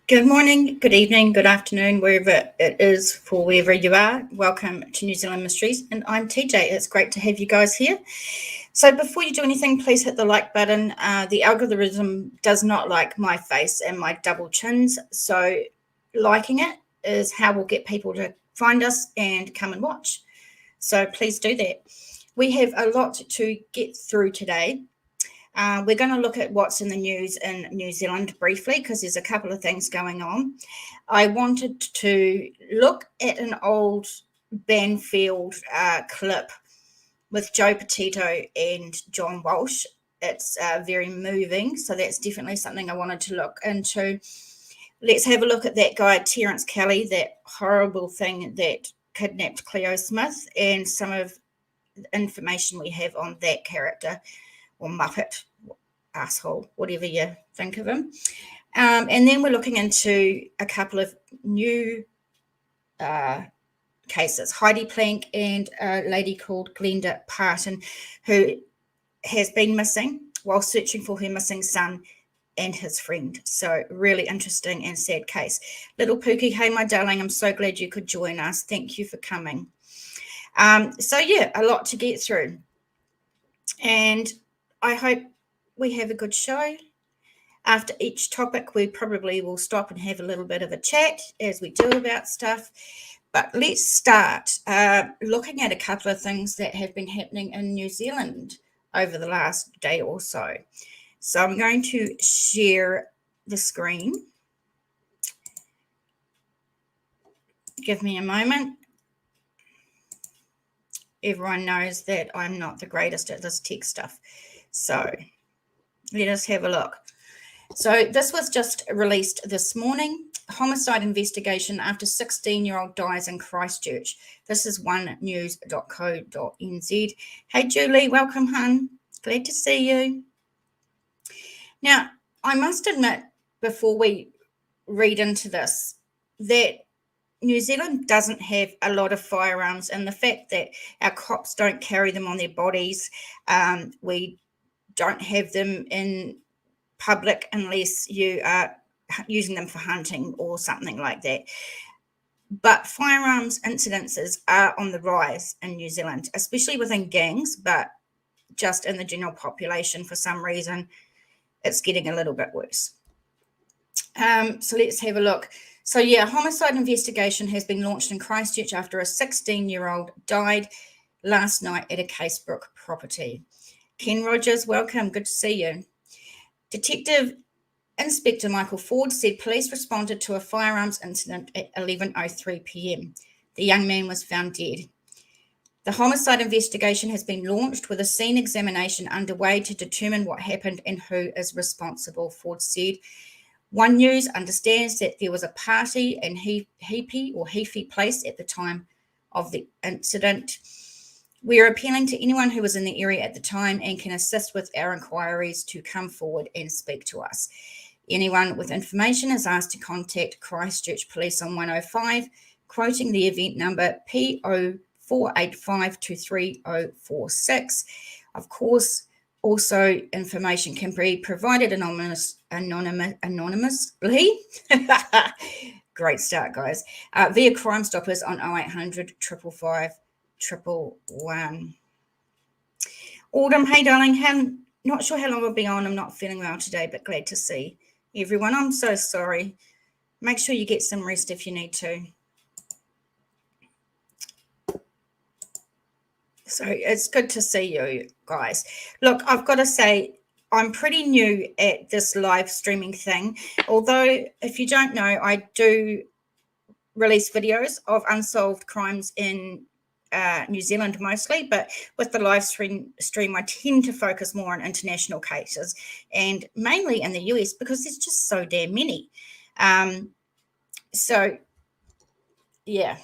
Good morning, good evening, good afternoon, wherever it is for wherever you are. Welcome to New Zealand Mysteries, and I'm TJ. It's great to have you guys here. So before you do anything, please hit the like button. The algorithm does not like my face and my double chins, so liking it is how we'll get people to find us and come and watch. So please do that. We have a lot to get through today. We're going to look at what's in the news in New Zealand briefly because there's a couple of things going on. I wanted to look at an old Banfield clip with Joe Petito and John Walsh. It's very moving, so that's definitely something I wanted to look into. Let's have a look at that guy, Terence Kelly, that horrible thing that kidnapped Cleo Smith, and some of the information we have on that character, or Muppet, asshole, whatever you think of him. And then we're looking into a couple of new cases, Heidi Planck and a lady called Glenda Parton, who has been missing while searching for her missing son and his friend. So really interesting and sad case. Little Pookie, hey, my darling, I'm so glad you could join us. Thank you for coming. So yeah, a lot to get through. And I hope we have a good show. After each topic, we probably will stop and have a little bit of a chat as we do about stuff. But let's start looking at a couple of things that have been happening in New Zealand over the last day or so. So I'm going to share the screen. Give me a moment. Everyone knows that I'm not the greatest at this tech stuff. So let us have a look. So this was just released this morning. Homicide investigation after 16-year-old dies in Christchurch. This is onenews.co.nz. Hey, Julie, welcome, hun. Glad to see you. Now, I must admit, before we read into this, that New Zealand doesn't have a lot of firearms, and the fact that our cops don't carry them on their bodies, we don't have them in public unless you are using them for hunting or something like that. But firearms incidences are on the rise in New Zealand, especially within gangs, but just in the general population, for some reason, it's getting a little bit worse. So let's have a look. So yeah, homicide investigation has been launched in Christchurch after a 16-year-old died last night at a Casebrook property. Ken Rogers, welcome. Good to see you. Detective Inspector Michael Ford said police responded to a firearms incident at 11:03 p.m. The young man was found dead. The homicide investigation has been launched with a scene examination underway to determine what happened and who is responsible, Ford said. One News understands that there was a party in Heaphy Place at the time of the incident. We are appealing to anyone who was in the area at the time and can assist with our inquiries to come forward and speak to us. Anyone with information is asked to contact Christchurch Police on 105, quoting the event number P0485230046. Of course, also information can be provided anonymously. Great start, guys. Via Crime Stoppers on 0800 555 111. Autumn, hey darling, not sure how long I'll be on. I'm not feeling well today, but glad to see everyone. I'm so sorry. Make sure you get some rest if you need to. So it's good to see you guys. Look, I've got to say, I'm pretty new at this live streaming thing. Although, if you don't know, I do release videos of unsolved crimes in New Zealand mostly, but with the live stream, I tend to focus more on international cases and mainly in the US because there's just so damn many. So, yeah.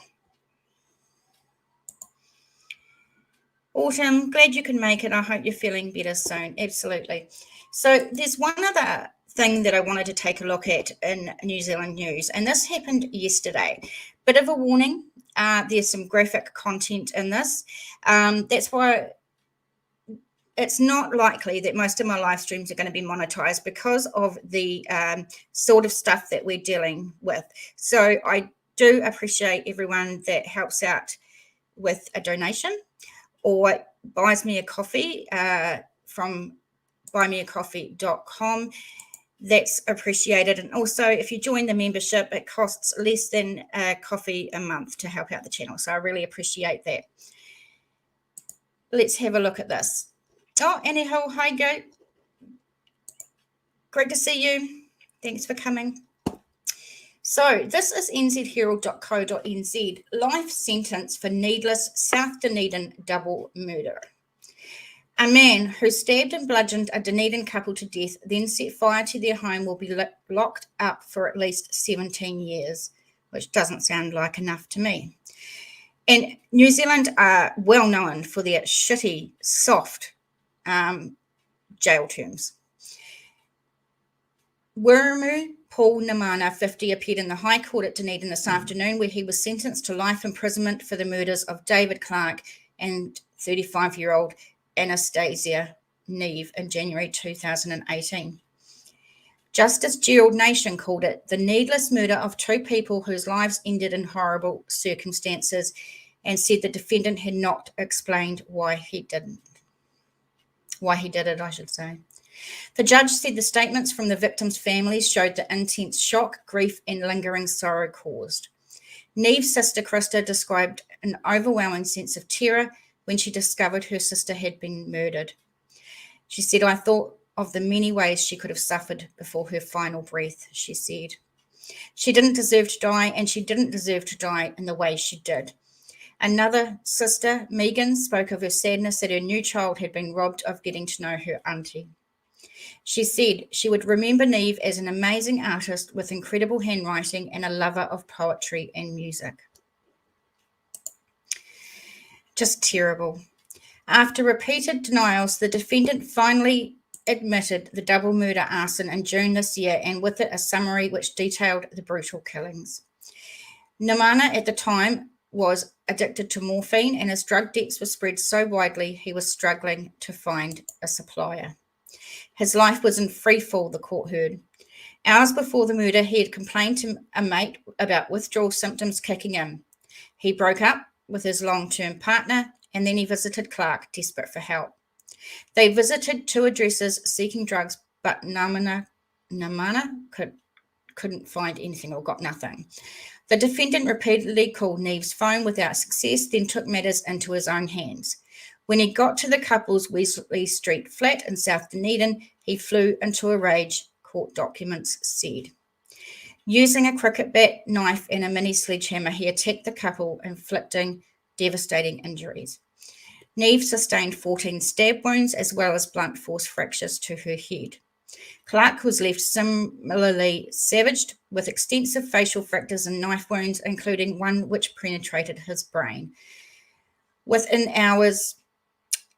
Autumn, glad you can make it. I hope you're feeling better soon. Absolutely. So there's one other thing that I wanted to take a look at in New Zealand news, and this happened yesterday. Bit of a warning, there's some graphic content in this. That's why it's not likely that most of my live streams are going to be monetized because of the sort of stuff that we're dealing with. So I do appreciate everyone that helps out with a donation or buys me a coffee from buymeacoffee.com. That's appreciated. And also, if you join the membership, it costs less than a coffee a month to help out the channel. So I really appreciate that. Let's have a look at this. Oh, anyhow, hi, Go. Great to see you. Thanks for coming. So this is nzherald.co.nz. Life sentence for needless South Dunedin double murder. A man who stabbed and bludgeoned a Dunedin couple to death, then set fire to their home, will be locked up for at least 17 years, which doesn't sound like enough to me. And New Zealand are well known for their shitty, soft jail terms. Wiremu Paul Namana, 50, appeared in the High Court at Dunedin this afternoon, where he was sentenced to life imprisonment for the murders of David Clark and 35-year-old Anastasia Neve in January 2018. Justice Gerald Nation called it the needless murder of two people whose lives ended in horrible circumstances, and said the defendant had not explained why he did it, I should say. The judge said the statements from the victims' families showed the intense shock, grief, and lingering sorrow caused. Neve's sister, Krista, described an overwhelming sense of terror when she discovered her sister had been murdered. She said, "I thought of the many ways she could have suffered before her final breath," she said. She didn't deserve to die, and she didn't deserve to die in the way she did. Another sister, Megan, spoke of her sadness that her new child had been robbed of getting to know her auntie. She said she would remember Neve as an amazing artist with incredible handwriting and a lover of poetry and music. Just terrible. After repeated denials, the defendant finally admitted the double murder arson in June this year, and with it a summary which detailed the brutal killings. Namana at the time was addicted to morphine, and his drug debts were spread so widely he was struggling to find a supplier. His life was in free fall, the court heard. Hours before the murder, he had complained to a mate about withdrawal symptoms kicking in. He broke up with his long-term partner, and then he visited Clark, desperate for help. They visited 2 addresses seeking drugs, but Namana couldn't find anything or got nothing. The defendant repeatedly called Neve's phone without success, then took matters into his own hands. When he got to the couple's Wesley Street flat in South Dunedin, he flew into a rage, court documents said. Using a cricket bat, knife, and a mini sledgehammer, he attacked the couple, inflicting devastating injuries. Neve sustained 14 stab wounds as well as blunt force fractures to her head. Clark was left similarly savaged with extensive facial fractures and knife wounds, including one which penetrated his brain. Within hours,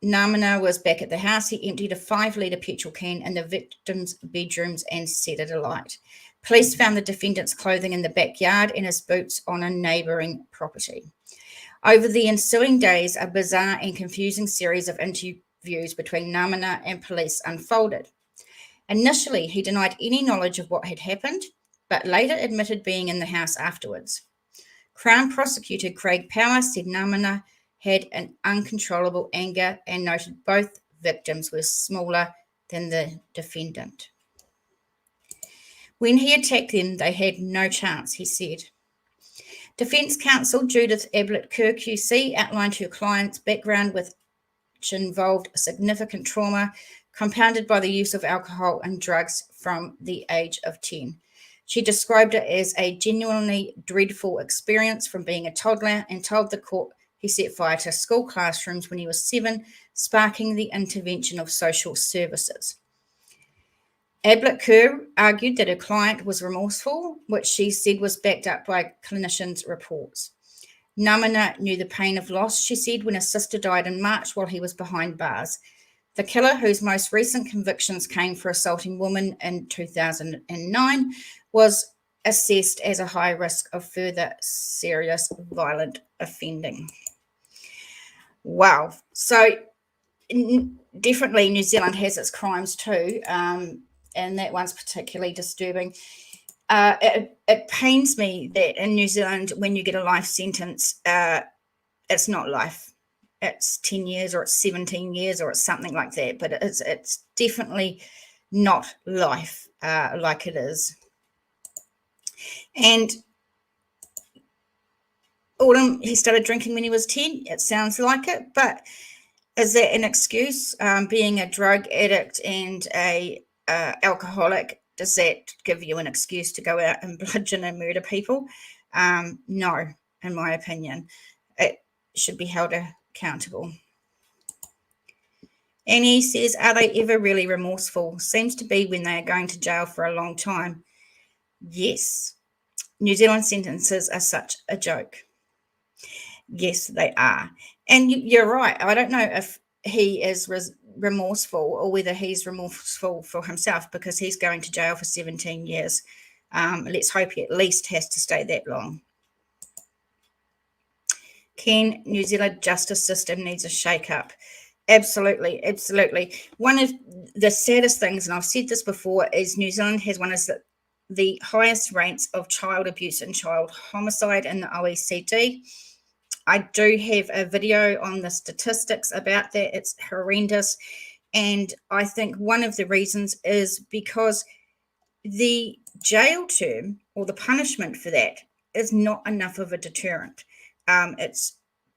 Namana was back at the house. He emptied a 5-litre petrol can in the victims' bedrooms and set it alight. Police found the defendant's clothing in the backyard and his boots on a neighbouring property. Over the ensuing days, a bizarre and confusing series of interviews between Namana and police unfolded. Initially, he denied any knowledge of what had happened, but later admitted being in the house afterwards. Crown Prosecutor Craig Power said Namana had an uncontrollable anger and noted both victims were smaller than the defendant. When he attacked them, they had no chance, he said. Defence counsel Judith Ablett-Kerr QC outlined her client's background, which involved significant trauma compounded by the use of alcohol and drugs from the age of 10. She described it as a genuinely dreadful experience from being a toddler and told the court he set fire to school classrooms when he was 7, sparking the intervention of social services. Ablett-Kerr argued that her client was remorseful, which she said was backed up by clinicians' reports. Namana knew the pain of loss, she said, when his sister died in March while he was behind bars. The killer, whose most recent convictions came for assaulting women in 2009, was assessed as a high risk of further serious violent offending. Wow. So definitely New Zealand has its crimes too, and that one's particularly disturbing. It pains me that in New Zealand, when you get a life sentence, it's not life. It's 10 years or it's 17 years or it's something like that. But it's definitely not life like it is. And Autumn, he started drinking when he was 10. It sounds like it. But is that an excuse? Being a drug addict and a alcoholic, does that give you an excuse to go out and bludgeon and murder people? No, in my opinion. It should be held accountable. Annie says, are they ever really remorseful? Seems to be when they are going to jail for a long time. Yes. New Zealand sentences are such a joke. Yes, they are. And you're right. I don't know if he is remorseful or whether he's remorseful for himself because he's going to jail for 17 years. Let's hope he at least has to stay that long. Ken, New Zealand justice system needs a shake-up. Absolutely, absolutely. One of the saddest things, and I've said this before, is New Zealand has one of the highest rates of child abuse and child homicide in the OECD. I do have a video on the statistics about that. It's horrendous. And I think one of the reasons is because the jail term or the punishment for that is not enough of a deterrent. It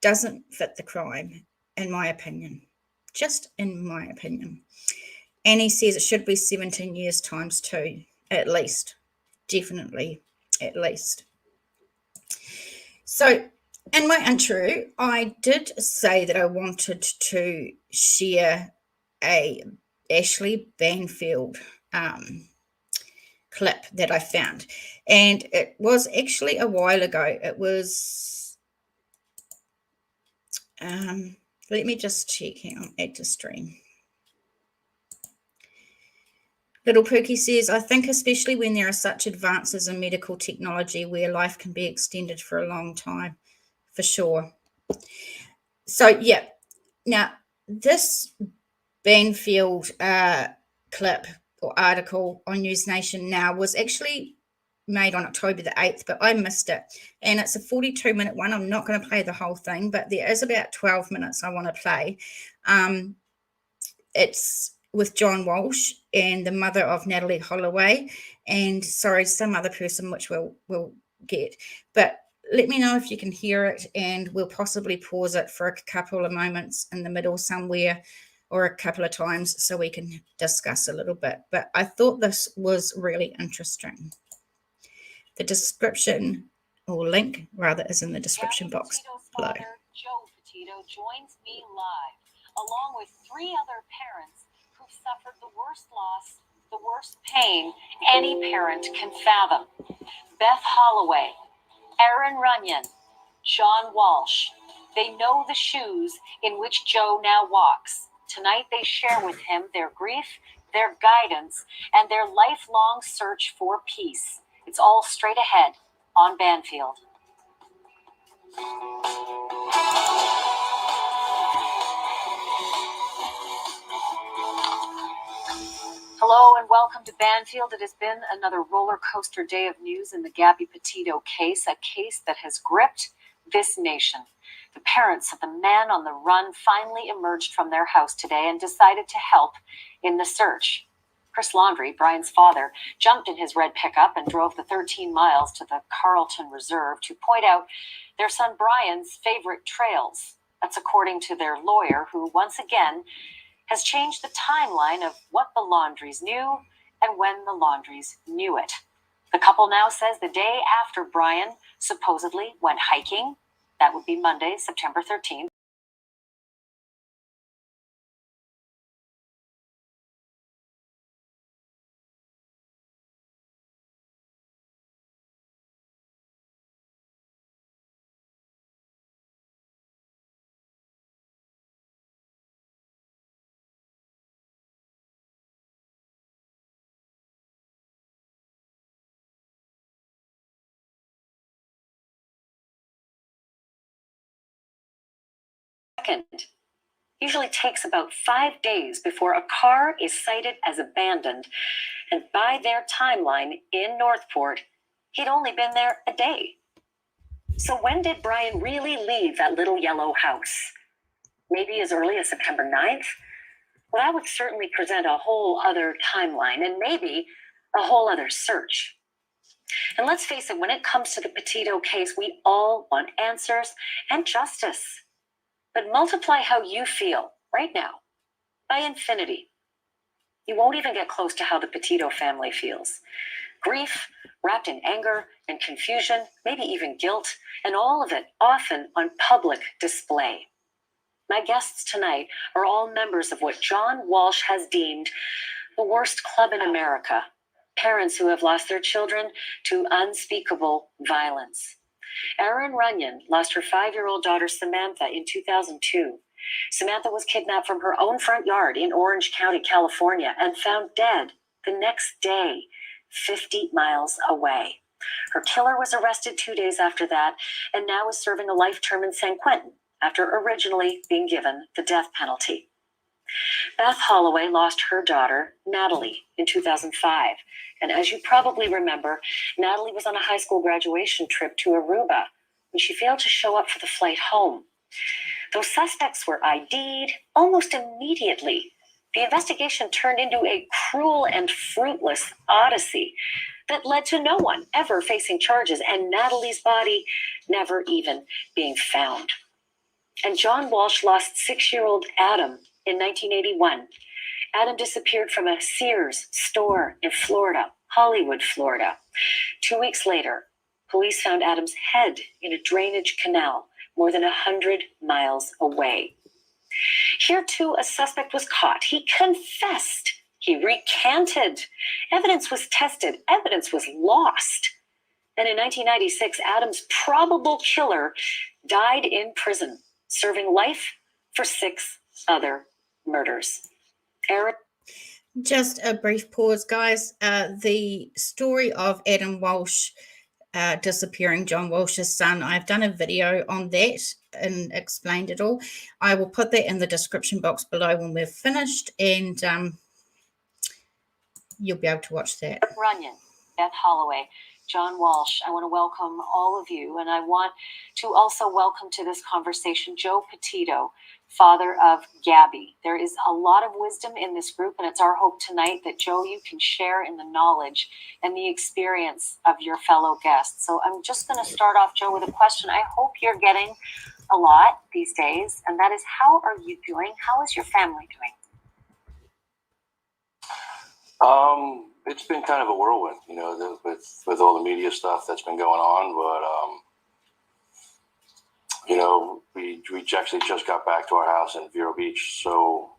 doesn't fit the crime, in my opinion. Just in my opinion. Annie says it should be 17 years times 2, at least. Definitely, at least. So, in my intro, I did say that I wanted to share a Ashley Banfield clip that I found. And it was actually a while ago. It was, let me just check. Hang on, add to stream. Little Pookie says, I think especially when there are such advances in medical technology where life can be extended for a long time, for sure. So, yeah. Now, this Banfield clip or article on News Nation Now was actually made on October the 8th, but I missed it. And it's a 42-minute one. I'm not going to play the whole thing, but there is about 12 minutes I want to play. It's with John Walsh and the mother of Natalie Holloway, and sorry, some other person, which we'll get. But let me know if you can hear it, and we'll possibly pause it for a couple of moments in the middle somewhere or a couple of times so we can discuss a little bit. But I thought this was really interesting. The description, or link rather, is in the description box below. Joe Petito joins me live, along with 3 other parents who've suffered the worst loss, the worst pain any parent can fathom. Beth Holloway, Aaron Runyon, John Walsh. They know the shoes in which Joe now walks. Tonight they share with him their grief, their guidance, and their lifelong search for peace. It's all straight ahead on Banfield. Hello and welcome to Banfield. It has been another roller coaster day of news in the Gabby Petito case, a case that has gripped this nation. The parents of the man on the run finally emerged from their house today and decided to help in the search. Chris Laundrie, Brian's father, jumped in his red pickup and drove the 13 miles to the Carlton Reserve to point out their son Brian's favorite trails. That's according to their lawyer, who once again has changed the timeline of what the Laundries knew and when the Laundries knew it. The couple now says the day after Brian supposedly went hiking, that would be Monday, September 13th, Usually takes about 5 days before a car is cited as abandoned, and by their timeline in Northport, he'd only been there a day. So when did Brian really leave that little yellow house? Maybe as early as September 9th? Well, that would certainly present a whole other timeline and maybe a whole other search. And let's face it, when it comes to the Petito case, we all want answers and justice. But multiply how you feel right now by infinity. You won't even get close to how the Petito family feels. Grief, wrapped in anger and confusion, maybe even guilt, and all of it often on public display. My guests tonight are all members of what John Walsh has deemed the worst club in America. Parents who have lost their children to unspeakable violence. Erin Runyon lost her 5-year-old daughter Samantha in 2002. Samantha was kidnapped from her own front yard in Orange County, California, and found dead the next day, 50 miles away. Her killer was arrested 2 days after that, and now is serving a life term in San Quentin after originally being given the death penalty. Beth Holloway lost her daughter, Natalie, in 2005. And as you probably remember, Natalie was on a high school graduation trip to Aruba when she failed to show up for the flight home. Those suspects were ID'd almost immediately. The investigation turned into a cruel and fruitless odyssey that led to no one ever facing charges and Natalie's body never even being found. And John Walsh lost 6-year-old Adam in 1981. Adam disappeared from a Sears store in Florida, Hollywood, Florida. 2 weeks later, police found Adam's head in a drainage canal more than 100 miles away. Here, too, a suspect was caught. He confessed. He recanted. Evidence was tested. Evidence was lost. And in 1996, Adam's probable killer died in prison, serving life for 6 other murders. Erin? Just a brief pause, guys. The story of Adam Walsh disappearing, John Walsh's son, I've done a video on that and explained it all. I will put that in the description box below when we're finished, and you'll be able to watch that. Runyon, Beth Holloway, John Walsh, I want to welcome all of you, and I want to also welcome to this conversation Joe Petito, father of Gabby. There is a lot of wisdom in this group, and it's our hope tonight that, Joe, you can share in the knowledge and the experience of your fellow guests. So I'm just going to start off, Joe, with a question I hope you're getting a lot these days, and that is, how are you doing? How is your family doing? It's been kind of a whirlwind, you know, with all the media stuff that's been going on. But, you know, we actually just got back to our house in Vero Beach. So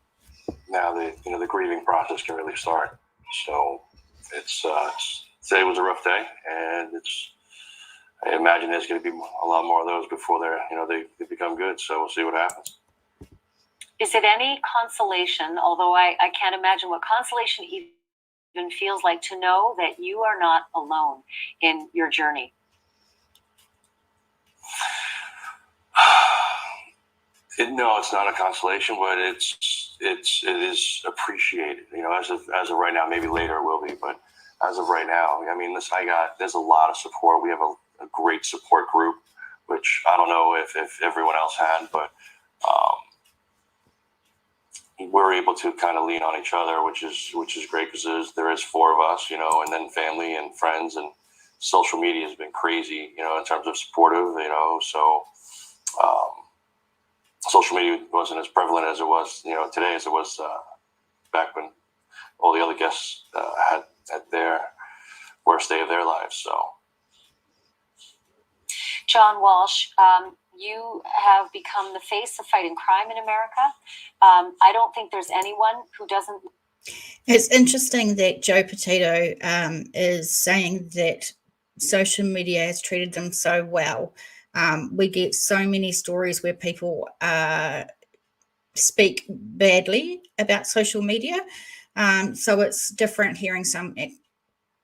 now the grieving process can really start. So today was a rough day, and I imagine there's going to be a lot more of those before they become good. So we'll see what happens. Is it any consolation, although I can't imagine what consolation even feels like, to know that you are not alone in your journey? No, it's not a consolation, but it is appreciated. You know, as of right now, maybe later it will be, but as of right now, I mean, there's a lot of support. We have a great support group, which I don't know if everyone else had, but we're able to kind of lean on each other, which is great, because there is 4 of us, you know, and then family and friends, and social media has been crazy, you know, in terms of supportive, you know, so social media wasn't as prevalent as it was, you know, today as it was back when all the other guests had their worst day of their lives. So, John Walsh, you have become the face of fighting crime in America. I don't think there's anyone who doesn't. It's interesting that Joe Petito is saying that social media has treated them so well. We get so many stories where people speak badly about social media. So it's different hearing some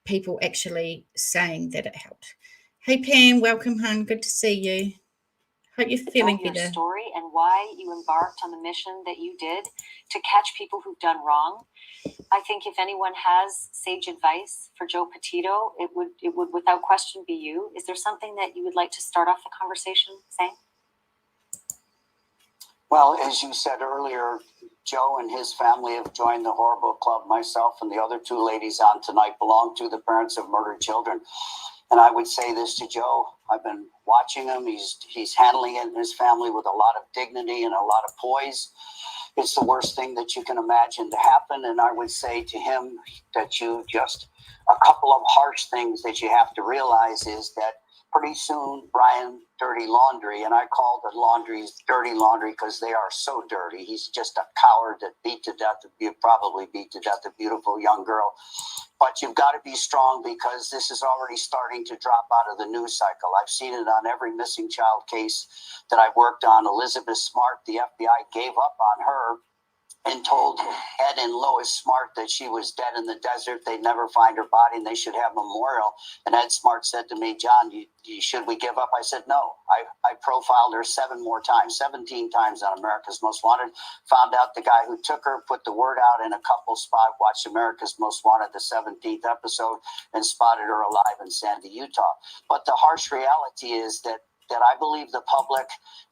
people actually saying that it helped. Hey, Pam, welcome, hon. Good to see you. Hope you're feeling your better. story and why you embarked on the mission that you did to catch people who've done wrong. I think if anyone has sage advice for Joe Petito, it would without question be you. Is there something that you would like to start off the conversation saying? Well, as you said earlier, Joe and his family have joined the Horrible Club. Myself and the other two ladies on tonight belong to the parents of murdered children. And I would say this to Joe. I've been watching him. He's handling it in his family with a lot of dignity and a lot of poise. It's the worst thing that you can imagine to happen. And I would say to him that a couple of harsh things that you have to realize is that pretty soon, Brian Dirty Laundry, and I call the Laundries Dirty Laundry because they are so dirty. He's just a coward that probably beat to death a beautiful young girl. But you've got to be strong because this is already starting to drop out of the news cycle. I've seen it on every missing child case that I've worked on. Elizabeth Smart, the FBI gave up on her and told Ed and Lois Smart that she was dead in the desert. They'd never find her body and they should have a memorial. And Ed Smart said to me, John, should we give up? I said, no. I profiled her 17 times on America's Most Wanted. Found out the guy who took her, put the word out in a couple spot, watched America's Most Wanted, the 17th episode, and spotted her alive in Sandy, Utah. But the harsh reality is that I believe the public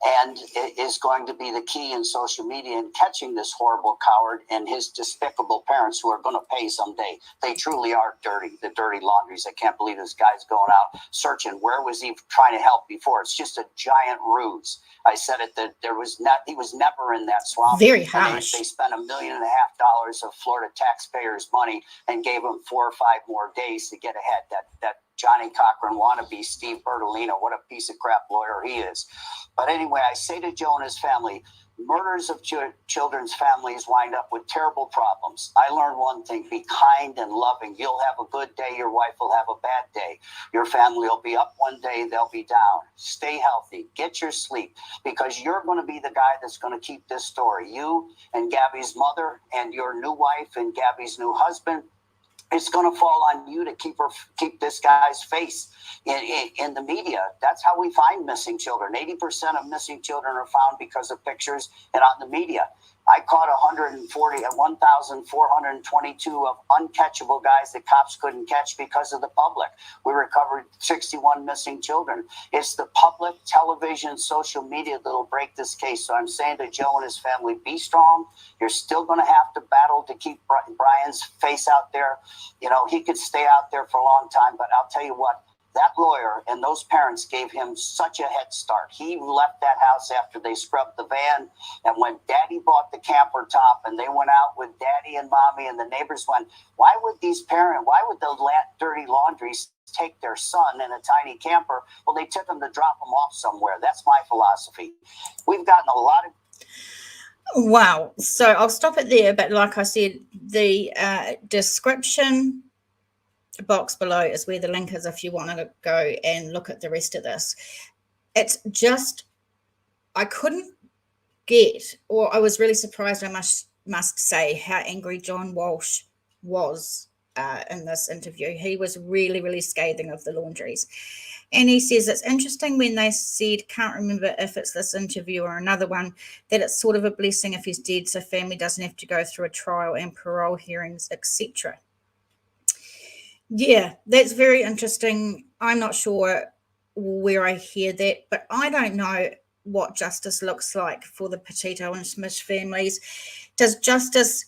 and is going to be the key in social media in catching this horrible coward and his despicable parents who are going to pay someday. They truly are dirty, the dirty laundries. I can't believe this guy's going out searching. Where was he trying to help before? It's just a giant ruse. I said it that he was never in that swamp. Very harsh. They spent $1.5 million of Florida taxpayers' money and gave him 4 or 5 more days to get ahead. That Johnny Cochran wannabe Steve Bertolino, what a piece of crap lawyer he is. But anyway, I say to Joe and his family, murders of children's families wind up with terrible problems. I learned one thing: be kind and loving. You'll have a good day, your wife will have a bad day. Your family will be up one day, they'll be down. Stay healthy, get your sleep, because you're going to be the guy that's going to keep this story. You and Gabby's mother and your new wife and Gabby's new husband, it's going to fall on you to keep this guy's face in the media. That's how we find missing children. 80% of missing children are found because of pictures and on the media. I caught 1,422 of uncatchable guys that cops couldn't catch because of the public. We recovered 61 missing children. It's the public, television, social media that'll break this case. So I'm saying to Joe and his family, be strong. You're still going to have to battle to keep Brian's face out there. You know, he could stay out there for a long time, but I'll tell you what, that lawyer and those parents gave him such a head start. He left that house after they scrubbed the van. And when Daddy bought the camper top and they went out with Daddy and Mommy and the neighbors went, why would the dirty laundries take their son in a tiny camper? Well, they took him to drop him off somewhere. That's my philosophy. We've gotten a lot of... Wow. So I'll stop it there. But like I said, the description box below is where the link is if you want to go and look at the rest of this. It's just, I couldn't get, or I was really surprised, I must say, how angry John Walsh was in this interview. He was really, really scathing of the Laundries. And he says it's interesting when they said, can't remember if it's this interview or another one, that it's sort of a blessing if he's dead so family doesn't have to go through a trial and parole hearings, etc. Yeah, that's very interesting. I'm not sure where I hear that, but I don't know what justice looks like for the Petito and Smith families. Does justice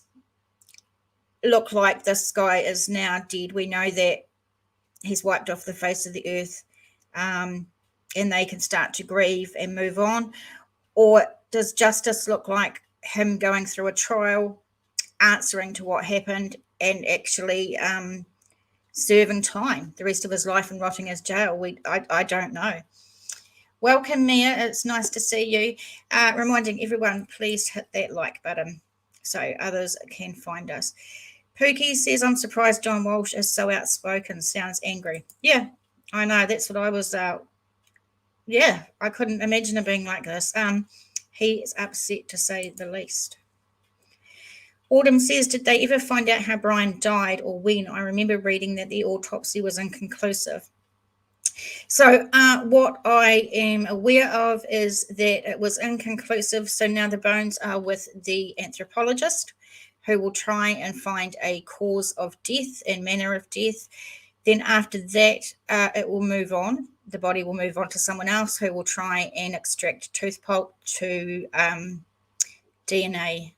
look like this guy is now dead? We know that he's wiped off the face of the earth, and they can start to grieve and move on. Or does justice look like him going through a trial, answering to what happened, and actually serving time the rest of his life and rotting his jail? I don't know. Welcome, Mia. It's nice to see you. Reminding everyone, please hit that like button so others can find us. Pookie says, I'm surprised John Walsh is so outspoken. Sounds angry. Yeah, I know. That's what I was. I couldn't imagine him being like this. He is upset, to say the least. Autumn says, did they ever find out how Brian died or when? I remember reading that the autopsy was inconclusive. So what I am aware of is that it was inconclusive. So now the bones are with the anthropologist, who will try and find a cause of death and manner of death. Then after that, it will move on. The body will move on to someone else who will try and extract tooth pulp to DNA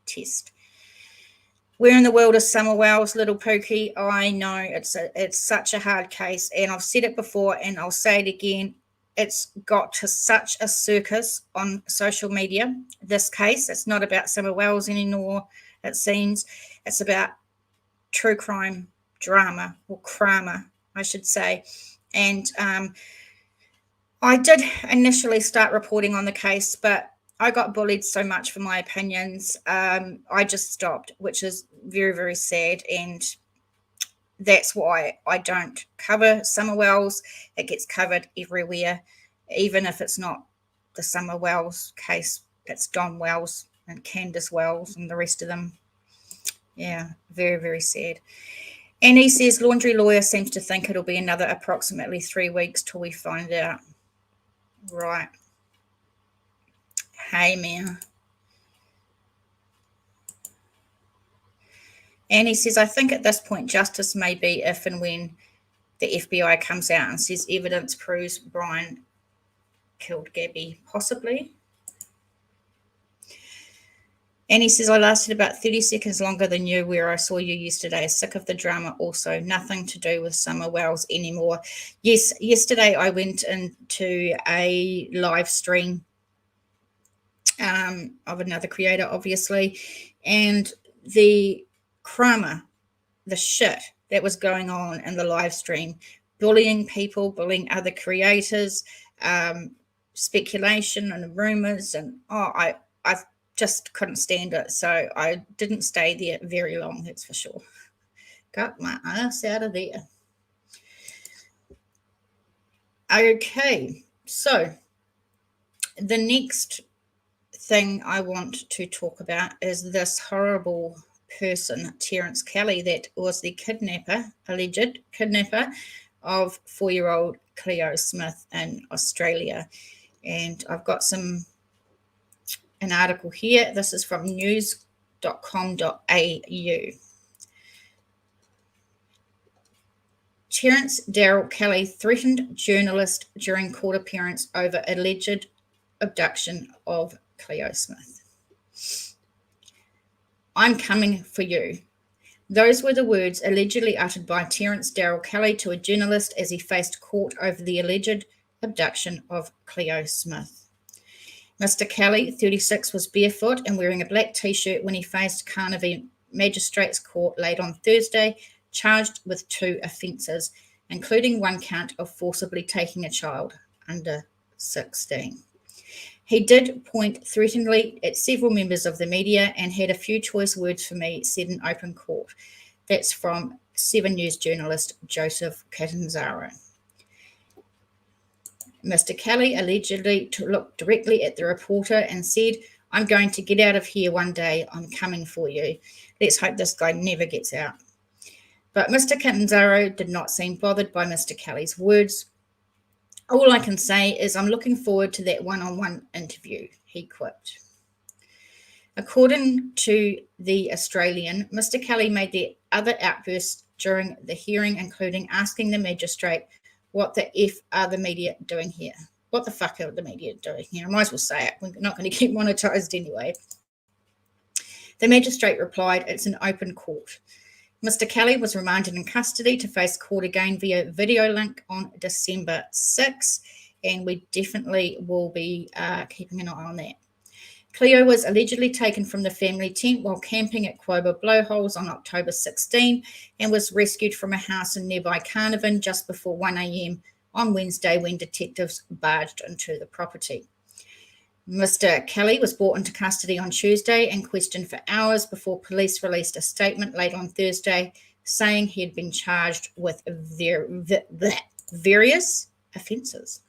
test. Where in the world is Summer Wells, little Pookie? I know it's such a hard case, and I've said it before and I'll say it again. It's got to such a circus on social media, this case. It's not about Summer Wells anymore, it seems. It's about true crime drama, or crama, I should say. And I did initially start reporting on the case, but I got bullied so much for my opinions. I just stopped, which is very, very sad. And that's why I don't cover Summer Wells. It gets covered everywhere, even if it's not the Summer Wells case. It's Don Wells and Candace Wells and the rest of them. Yeah, very, very sad. And he says, laundry lawyer seems to think it'll be another approximately 3 weeks till we find out. Right. Hey, man. And he says, I think at this point, justice may be if and when the FBI comes out and says evidence proves Brian killed Gabby, possibly. And he says, I lasted about 30 seconds longer than you where I saw you yesterday. Sick of the drama also. Nothing to do with Summer Wells anymore. Yes, yesterday I went into a live stream of another creator, obviously, and the crama, the shit that was going on in the live stream, bullying people, bullying other creators, speculation and rumors, and I just couldn't stand it. So I didn't stay there very long, that's for sure. Got my ass out of there. Okay, so the next thing I want to talk about is this horrible person, Terence Kelly, that was the kidnapper, alleged kidnapper of 4-year-old Cleo Smith in Australia. And I've got an article here. This is from news.com.au. Terence Darrell Kelly threatened journalist during court appearance over alleged abduction of Cleo Smith. I'm coming for you. Those were the words allegedly uttered by Terence Darrell Kelly to a journalist as he faced court over the alleged abduction of Cleo Smith. Mr. Kelly, 36, was barefoot and wearing a black t-shirt when he faced Carnaby Magistrates Court late on Thursday, charged with 2 offences, including 1 count of forcibly taking a child under 16. He did point threateningly at several members of the media and had a few choice words for me, said in open court. That's from 7 News journalist Joseph Catanzaro. Mr. Kelly allegedly looked directly at the reporter and said, I'm going to get out of here one day. I'm coming for you. Let's hope this guy never gets out. But Mr. Catanzaro did not seem bothered by Mr. Kelly's words. All I can say is I'm looking forward to that one-on-one interview, he quipped. According to The Australian, Mr. Kelly made the other outbursts during the hearing, including asking the magistrate, what the F are the media doing here? What the fuck are the media doing here? I might as well say it. We're not going to get monetised anyway. The magistrate replied, it's an open court. Mr. Kelly was remanded in custody to face court again via video link on December 6, and we definitely will be keeping an eye on that. Cleo was allegedly taken from the family tent while camping at Quoba Blowholes on October 16 and was rescued from a house in nearby Carnarvon just before 1 a.m. on Wednesday when detectives barged into the property. Mr. Kelly was brought into custody on Tuesday and questioned for hours before police released a statement late on Thursday saying he had been charged with various offences.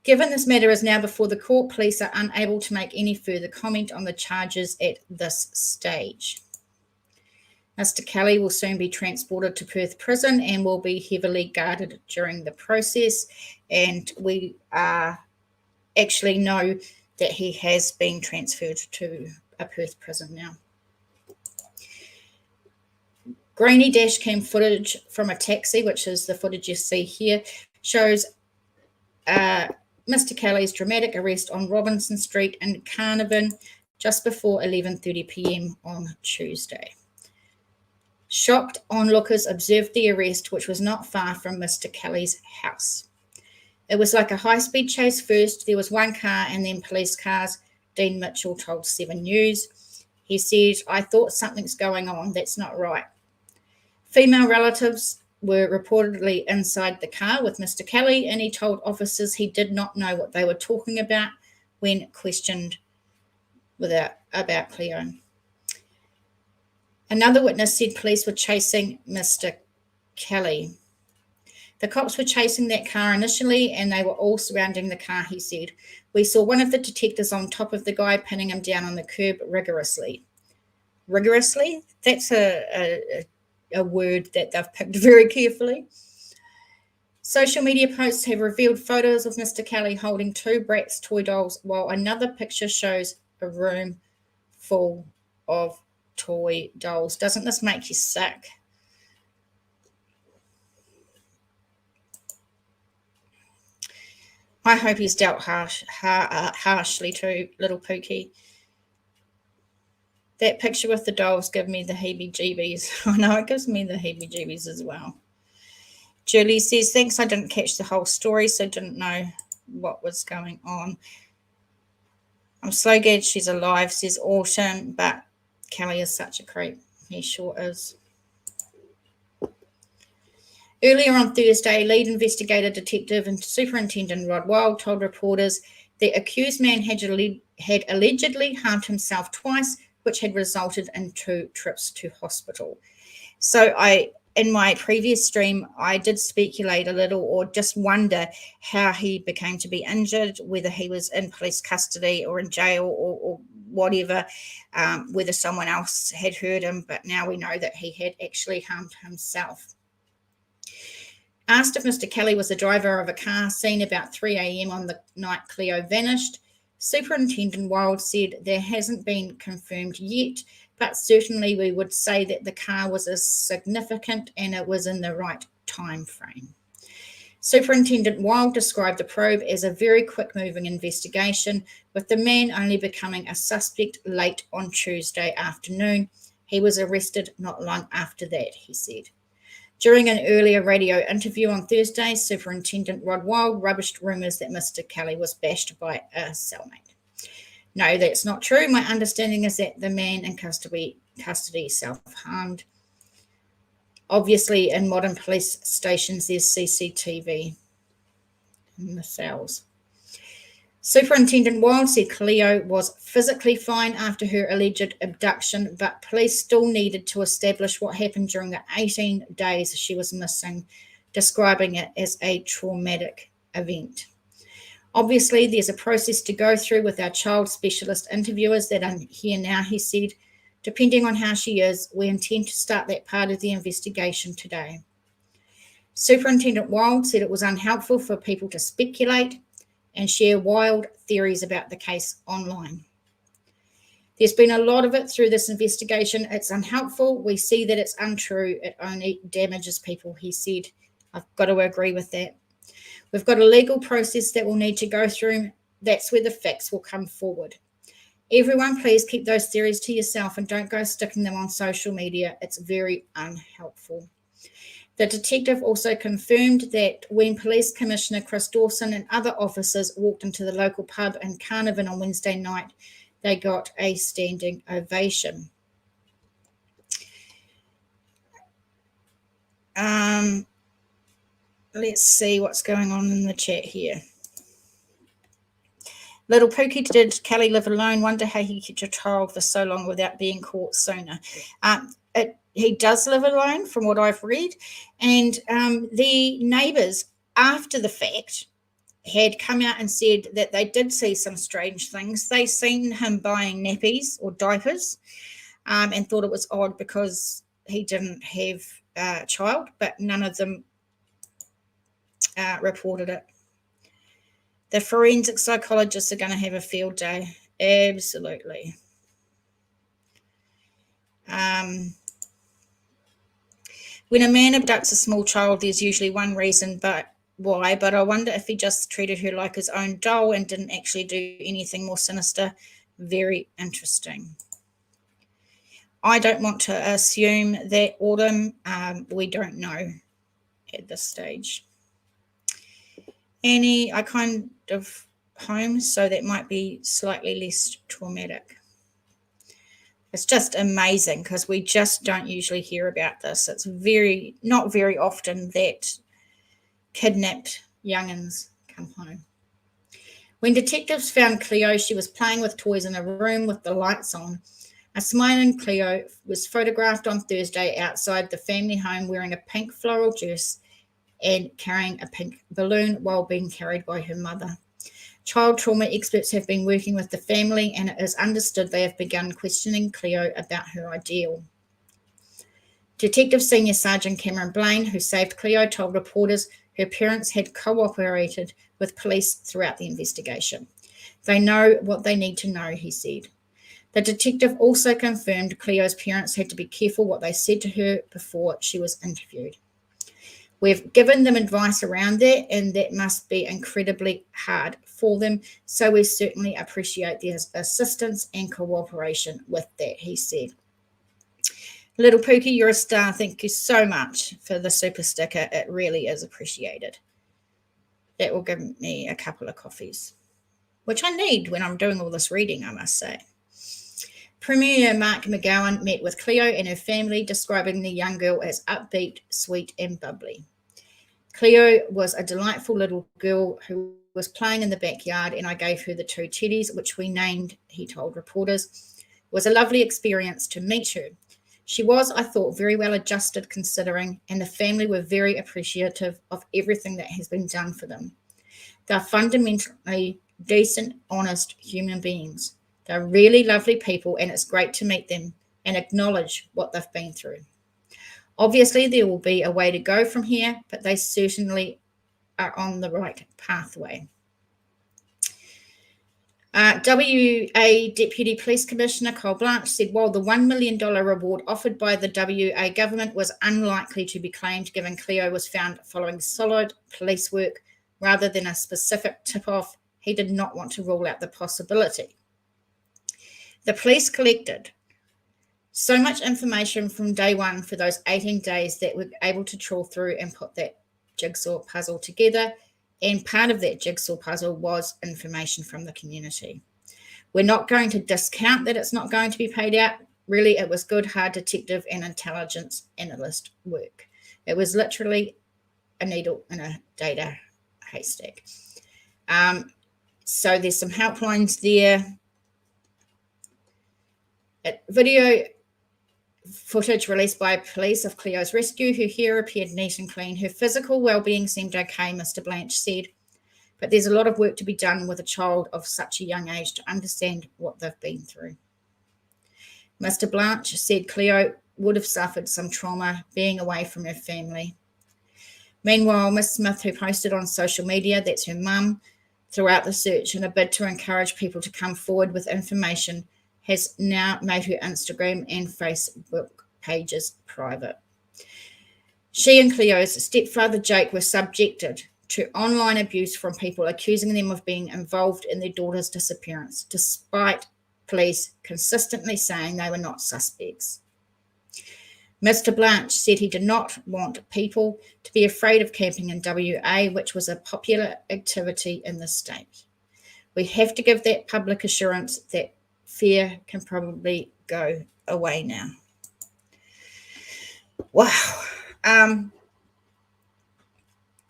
Given this matter is now before the court, police are unable to make any further comment on the charges at this stage. Mr. Kelly will soon be transported to Perth Prison and will be heavily guarded during the process. And we actually know that he has been transferred to a Perth prison now. Grainy dash cam footage from a taxi, which is the footage you see here, shows Mr. Kelly's dramatic arrest on Robinson Street in Carnarvon just before 11:30 p.m. on Tuesday. Shocked onlookers observed the arrest, which was not far from Mr. Kelly's house. It was like a high-speed chase first. There was one car and then police cars, Dean Mitchell told 7 News. He said, "I thought something's going on. That's not right." Female relatives were reportedly inside the car with Mr. Kelly, and he told officers he did not know what they were talking about when questioned about Cleo. Another witness said police were chasing Mr. Kelly. The cops were chasing that car initially, and they were all surrounding the car, he said. We saw one of the detectives on top of the guy, pinning him down on the curb rigorously. Rigorously? That's a word that they've picked very carefully. Social media posts have revealed photos of Mr. Kelly holding 2 Bratz toy dolls, while another picture shows a room full of toy dolls. Doesn't this make you sick? I hope he's dealt harshly to little Pookie. That picture with the dolls give me the heebie-jeebies. I know it gives me the heebie-jeebies as well. Julie says, thanks, I didn't catch the whole story, so didn't know what was going on. I'm so glad she's alive, says Autumn, but Kelly is such a creep. He sure is. Earlier on Thursday, lead investigator, detective and Superintendent Rod Wild told reporters the accused man had allegedly harmed himself twice, which had resulted in 2 trips to hospital. So in my previous stream, I did speculate a little or just wonder how he became to be injured, whether he was in police custody or in jail or whatever, whether someone else had hurt him, but now we know that he had actually harmed himself. Asked if Mr. Kelly was the driver of a car seen about 3 a.m. on the night Cleo vanished, Superintendent Wild said there hasn't been confirmed yet, but certainly we would say that the car was as significant and it was in the right time frame. Superintendent Wild described the probe as a very quick-moving investigation, with the man only becoming a suspect late on Tuesday afternoon. He was arrested not long after that, he said. During an earlier radio interview on Thursday, Superintendent Rod Wild rubbished rumours that Mr. Kelly was bashed by a cellmate. No, that's not true. My understanding is that the man in custody self-harmed. Obviously, in modern police stations, there's CCTV in the cells. Superintendent Wild said Cleo was physically fine after her alleged abduction, but police still needed to establish what happened during the 18 days she was missing, describing it as a traumatic event. Obviously, there's a process to go through with our child specialist interviewers that are here now, he said. Depending on how she is, we intend to start that part of the investigation today. Superintendent Wild said it was unhelpful for people to speculate and share wild theories about the case online. There's been a lot of it through this investigation. It's unhelpful. We see that it's untrue. It only damages people, he said. I've got to agree with that. We've got a legal process that we'll need to go through. That's where the facts will come forward. Everyone, please keep those theories to yourself and don't go sticking them on social media. It's very unhelpful. The detective also confirmed that when Police Commissioner Chris Dawson and other officers walked into the local pub in Carnarvon on Wednesday night, they got a standing ovation. Let's see what's going on in the chat here. Little Pookie, did Kelly live alone? Wonder how he kept your child for so long without being caught sooner. He does live alone, from what I've read. And the neighbours, after the fact, had come out and said that they did see some strange things. They seen him buying nappies or diapers and thought it was odd because he didn't have a child, but none of them reported it. The forensic psychologists are going to have a field day. Absolutely. When a man abducts a small child, there's usually one reason why, but I wonder if he just treated her like his own doll and didn't actually do anything more sinister. Very interesting. I don't want to assume that, Autumn. We don't know at this stage. Annie, I kind of home, so that might be slightly less traumatic. It's just amazing because we just don't usually hear about this. It's not very often that kidnapped young'uns come home. When detectives found Cleo, she was playing with toys in a room with the lights on. A smiling Cleo was photographed on Thursday outside the family home wearing a pink floral dress and carrying a pink balloon while being carried by her mother. Child trauma experts have been working with the family, and it is understood they have begun questioning Cleo about her ordeal. Detective Senior Sergeant Cameron Blaine, who saved Cleo, told reporters her parents had cooperated with police throughout the investigation. They know what they need to know, he said. The detective also confirmed Cleo's parents had to be careful what they said to her before she was interviewed. We've given them advice around that, and that must be incredibly hard for them. So we certainly appreciate their assistance and cooperation with that, he said. Little Pookie, you're a star. Thank you so much for the super sticker. It really is appreciated. That will give me a couple of coffees, which I need when I'm doing all this reading, I must say. Premier Mark McGowan met with Cleo and her family, describing the young girl as upbeat, sweet, and bubbly. Cleo was a delightful little girl who was playing in the backyard, and I gave her the 2 teddies, which we named, he told reporters. It was a lovely experience to meet her. She was, I thought, very well adjusted considering, and the family were very appreciative of everything that has been done for them. They're fundamentally decent, honest human beings. They're really lovely people, and it's great to meet them and acknowledge what they've been through. Obviously, there will be a way to go from here, but they certainly are on the right pathway. WA Deputy Police Commissioner Cole Blanche said while the $1 million reward offered by the WA government was unlikely to be claimed given Cleo was found following solid police work rather than a specific tip-off, he did not want to rule out the possibility. The police collected so much information from day one for those 18 days that we're able to trawl through and put that jigsaw puzzle together. And part of that jigsaw puzzle was information from the community. We're not going to discount that it's not going to be paid out. Really, it was good, hard detective and intelligence analyst work. It was literally a needle in a data haystack. So there's some helplines there. Video footage released by police of Cleo's rescue. Her hair appeared neat and clean. Her physical well-being seemed okay, Mr. Blanche said. But there's a lot of work to be done with a child of such a young age to understand what they've been through. Mr. Blanche said Cleo would have suffered some trauma being away from her family. Meanwhile, Miss Smith, who posted on social media, that's her mum, throughout the search in a bid to encourage people to come forward with information, has now made her Instagram and Facebook pages private. She and Cleo's stepfather, Jake, were subjected to online abuse from people accusing them of being involved in their daughter's disappearance, despite police consistently saying they were not suspects. Mr. Blanche said he did not want people to be afraid of camping in WA, which was a popular activity in the state. We have to give that public assurance that fear can probably go away now. Wow.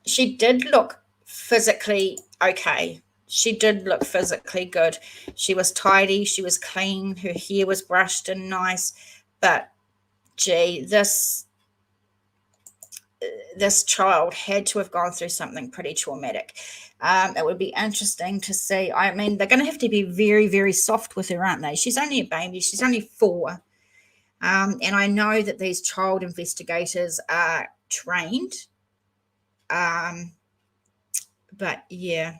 She did look physically okay. She did look physically good. She was tidy. She was clean. Her hair was brushed and nice. But, gee, this child had to have gone through something pretty traumatic. It would be interesting to see. I mean, they're going to have to be very, very soft with her, aren't they? She's only a baby. She's only 4. And I know that these child investigators are trained. But yeah,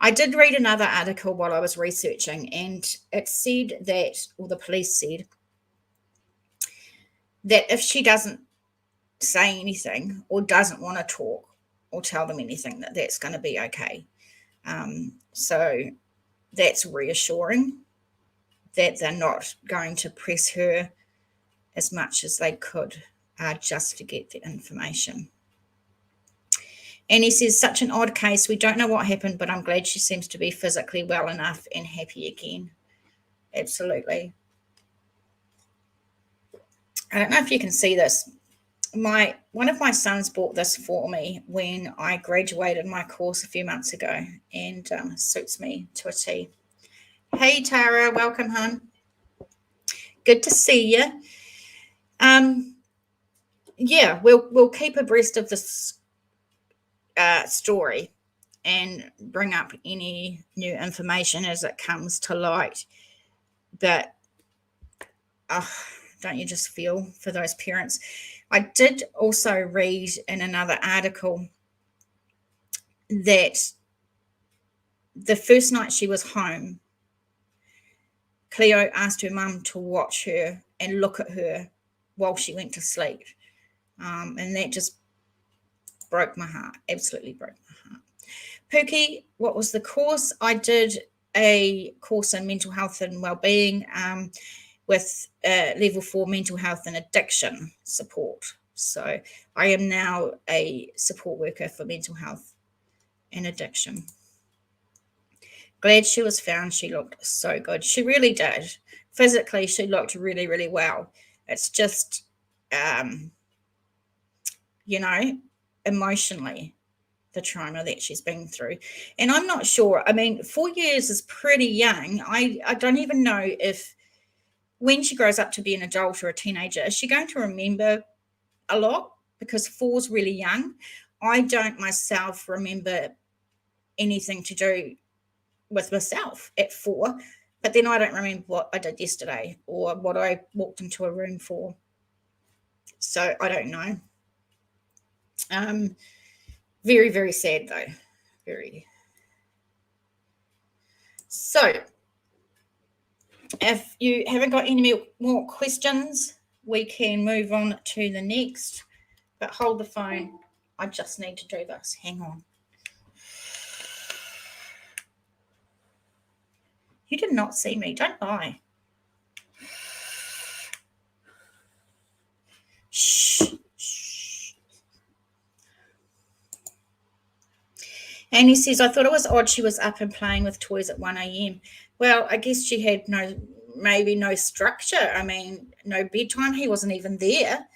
I did read another article while I was researching, and it said that, or the police said, that if she doesn't say anything or doesn't want to talk or tell them anything, that's going to be okay. So that's reassuring that they're not going to press her as much as they could just to get the information. And he says, such an odd case. We don't know what happened, but I'm glad she seems to be physically well enough and happy again. Absolutely. I don't know if you can see this. One of my sons bought this for me when I graduated my course a few months ago, and suits me to a T. Hey, Tara, welcome, hon. Good to see you. Yeah, we'll keep abreast of this story and bring up any new information as it comes to light. But don't you just feel for those parents? I did also read in another article that the first night she was home, Cleo asked her mum to watch her and look at her while she went to sleep. And that just broke my heart, absolutely broke my heart. Pookie, what was the course? I did a course in mental health and wellbeing with level 4 mental health and addiction support. So I am now a support worker for mental health and addiction. Glad she was found. She looked so good. She really did. Physically, she looked really, really well. It's just, emotionally, the trauma that she's been through. And I'm not sure. I mean, 4 years is pretty young. I don't even know if when she grows up to be an adult or a teenager, is she going to remember a lot? Because 4 is really young. I don't myself remember anything to do with myself at 4, but then I don't remember what I did yesterday or what I walked into a room for. So I don't know. Very, very sad though. Very. So if you haven't got any more questions, we can move on to the next. But hold the phone. I just need to do this. Hang on. You did not see me. Don't lie. Shh. And he says, I thought it was odd she was up and playing with toys at 1 a.m. Well, I guess she had maybe no structure. I mean, no bedtime. He wasn't even there.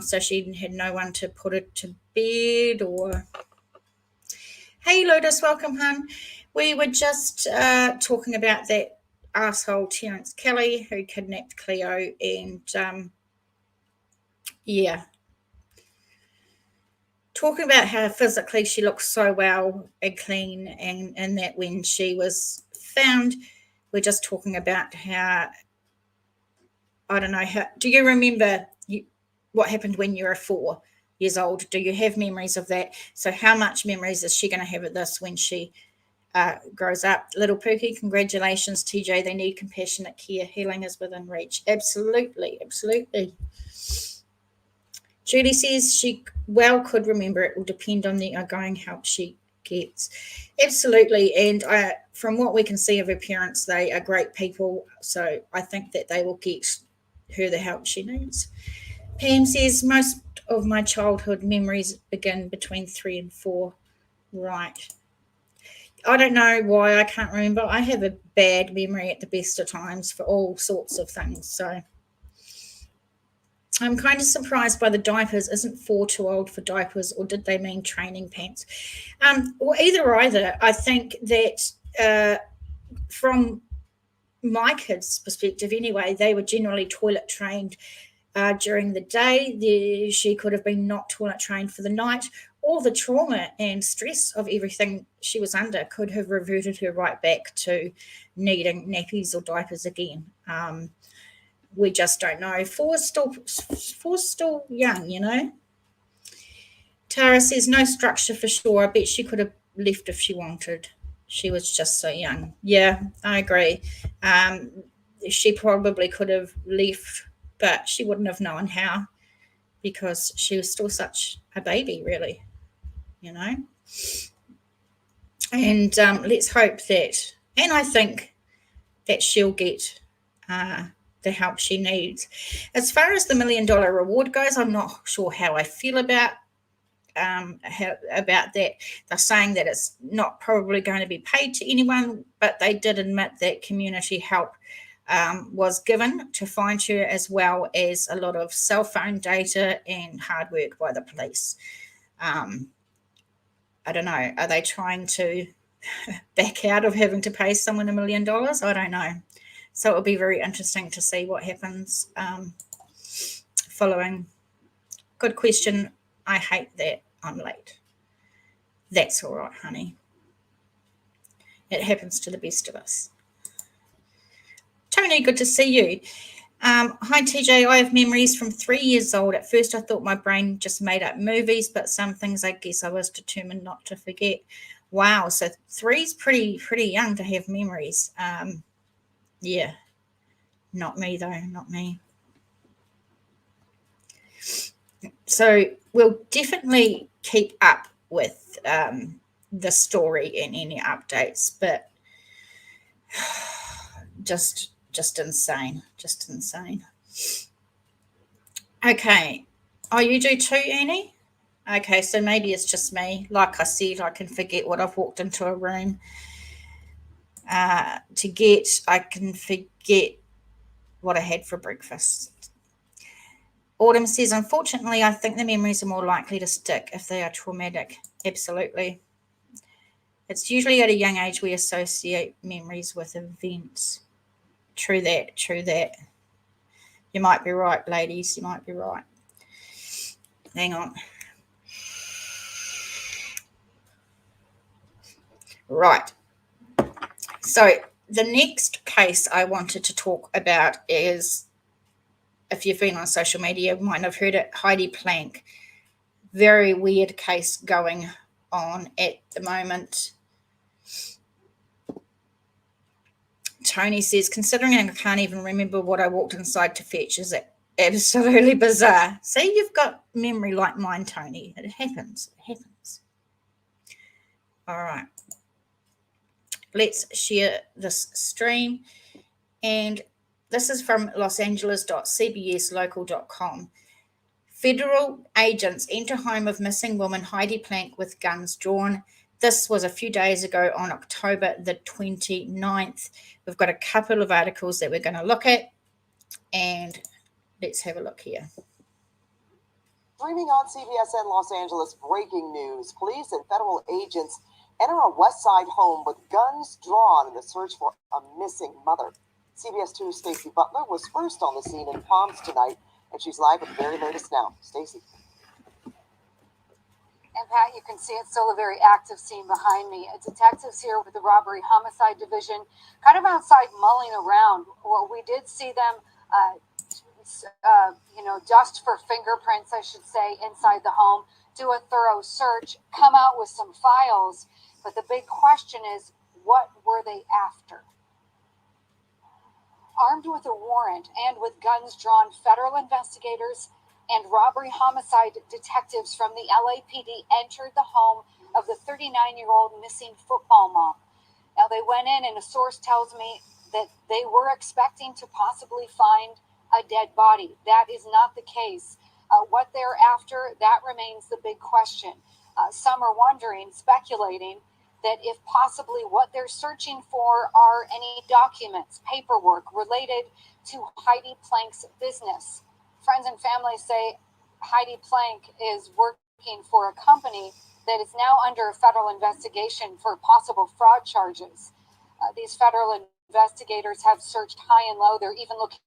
So she had no one to put it to bed or... Hey, Lotus, welcome, hon. We were just talking about that asshole Terence Kelly who kidnapped Cleo and, yeah. Talking about how physically she looks so well and clean and that when she was found, we're just talking about how, I don't know, do you remember what happened when you were 4 years old? Do you have memories of that? So how much memories is she going to have of this when she grows up? Little Pookie, congratulations, TJ. They need compassionate care. Healing is within reach. Absolutely, absolutely. Julie says she well could remember. It will depend on the ongoing help she gets. Absolutely. And from what we can see of her parents, they are great people. So I think that they will get her the help she needs. Pam says most of my childhood memories begin between 3 and 4. Right. I don't know why I can't remember. I have a bad memory at the best of times for all sorts of things. So I'm kind of surprised by the diapers. Isn't 4 too old for diapers, or did they mean training pants? Or either. I think that from my kids' perspective anyway, they were generally toilet trained during the day. She could have been not toilet trained for the night. All the trauma and stress of everything she was under could have reverted her right back to needing nappies or diapers again. we just don't know. Four's still young, you know. Tara says no structure for sure. I bet she could have left if she wanted. She was just so young. Yeah, I agree. She probably could have left, but she wouldn't have known how because she was still such a baby, really, you know. And let's hope that, and I think that she'll get the help she needs. As far as the $1 million reward goes, I'm not sure how I feel about that. They're saying that it's not probably going to be paid to anyone, but they did admit that community help was given to find her, as well as a lot of cell phone data and hard work by the police. I don't know. Are they trying to back out of having to pay someone $1 million? I don't know. So it'll be very interesting to see what happens following. Good question. I hate that I'm late. That's all right, honey. It happens to the best of us. Tony, good to see you. Hi, TJ. I have memories from 3 years old. At first, I thought my brain just made up movies, but some things I guess I was determined not to forget. Wow. So 3's pretty young to have memories. Yeah. Not me, though. Not me. So we'll definitely keep up with the story and any updates, but just insane. Just insane. Okay. Oh, you do too, Annie? Okay, so maybe it's just me. Like I said, I can forget what I've walked into a room to get. I can forget what I had for breakfast. Autumn says, unfortunately, I think the memories are more likely to stick if they are traumatic. Absolutely. It's usually at a young age we associate memories with events. True that, true that. You might be right, ladies. You might be right. Hang on. Right. So the next case I wanted to talk about is, if you've been on social media, you might have heard it, Heidi Planck. Very weird case going on at the moment. Tony says, considering I can't even remember what I walked inside to fetch, is it absolutely bizarre? See, you've got memory like mine, Tony. It happens. It happens. All right. Let's share this stream. And this is from losangeles.cbslocal.com. Federal agents enter home of missing woman Heidi Planck with guns drawn. This was a few days ago on October the 29th. We've got a couple of articles that we're going to look at, and let's have a look here. Streaming on CBS in Los Angeles, breaking news. Police and federal agents enter a West Side home with guns drawn in the search for a missing mother. CBS 2's Stacey Butler was first on the scene in Palms tonight, and she's live with the very latest now. Stacey. And Pat, you can see it's still a very active scene behind me. Detectives here with the Robbery Homicide Division kind of outside mulling around. Well, we did see them, dust for fingerprints, I should say, inside the home, do a thorough search, come out with some files. But the big question is, what were they after? Armed with a warrant and with guns drawn, federal investigators and robbery homicide detectives from the LAPD entered the home of the 39-year-old missing football mom. Now, they went in, and a source tells me that they were expecting to possibly find a dead body. That is not the case. What they're after, that remains the big question. Some are wondering, speculating, that if possibly what they're searching for are any documents, paperwork related to Heidi Planck's business. Friends and family say Heidi Planck is working for a company that is now under federal investigation for possible fraud charges. These federal investigators have searched high and low. They're even looking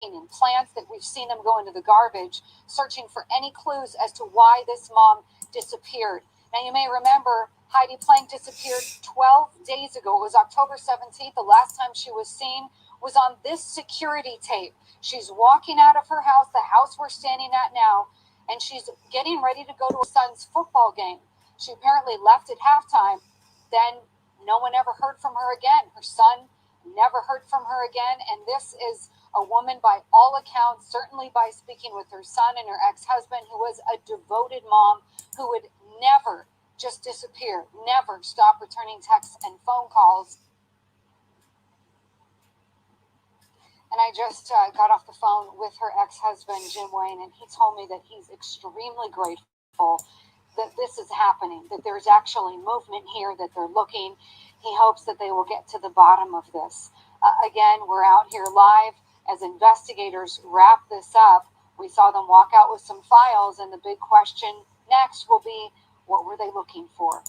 in plants that we've seen them go into the garbage, searching for any clues as to why this mom disappeared. Now, you may remember Heidi Planck disappeared 12 days ago. It was October 17th, the last time she was seen was on this security tape. She's walking out of her house, the house we're standing at now, and she's getting ready to go to her son's football game. She apparently left at halftime. Then no one ever heard from her again. Her son never heard from her again. And this is a woman, by all accounts, certainly by speaking with her son and her ex-husband, who was a devoted mom, who would never just disappear, never stop returning texts and phone calls. And I just got off the phone with her ex-husband, Jim Wayne, and he told me that he's extremely grateful that this is happening, that there's actually movement here, that they're looking. He hopes that they will get to the bottom of this. Again, we're out here live as investigators wrap this up. We saw them walk out with some files, and the big question next will be, what were they looking for?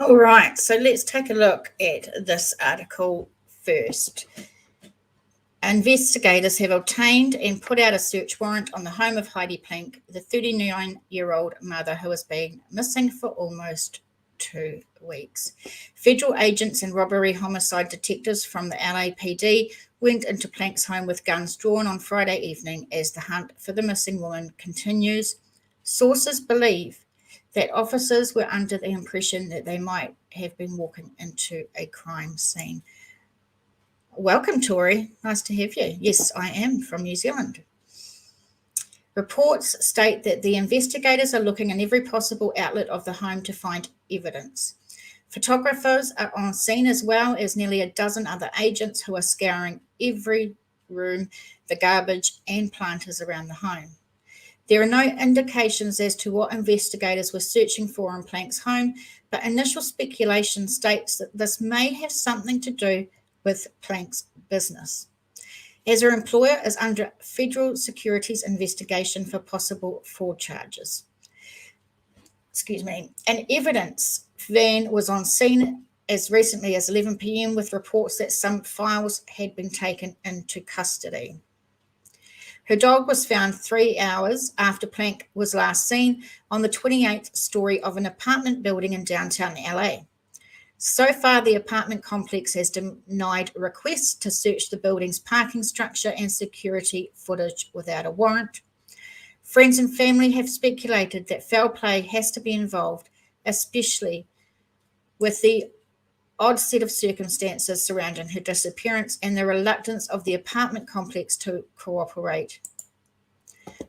All right, so let's take a look at this article first. Investigators have obtained and put out a search warrant on the home of Heidi Planck, the 39-year-old mother who has been missing for almost 2 weeks. Federal agents and robbery homicide detectives from the LAPD went into Planck's home with guns drawn on Friday evening as the hunt for the missing woman continues. Sources believe that officers were under the impression that they might have been walking into a crime scene. Welcome, Tori. Nice to have you. Yes, I am from New Zealand. Reports state that the investigators are looking in every possible outlet of the home to find evidence. Photographers are on scene, as well as nearly a dozen other agents who are scouring every room, the garbage and planters around the home. There are no indications as to what investigators were searching for in Planck's home, but initial speculation states that this may have something to do with Planck's business, as her employer is under federal securities investigation for possible fraud charges. An evidence van was on scene as recently as 11 p.m. with reports that some files had been taken into custody. Her dog was found 3 hours after Planck was last seen on the 28th story of an apartment building in downtown LA. So far, the apartment complex has denied requests to search the building's parking structure and security footage without a warrant. Friends and family have speculated that foul play has to be involved, especially with the odd set of circumstances surrounding her disappearance and the reluctance of the apartment complex to cooperate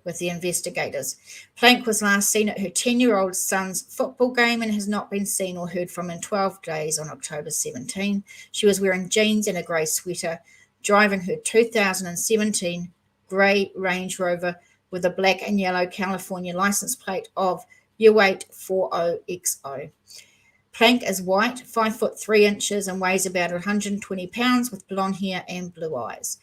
with the investigators. Planck was last seen at her 10-year-old son's football game and has not been seen or heard from in 12 days on October 17. She was wearing jeans and a grey sweater, driving her 2017 grey Range Rover with a black and yellow California license plate of U840XO. Planck is white, 5 foot 3 inches, and weighs about 120 pounds with blonde hair and blue eyes.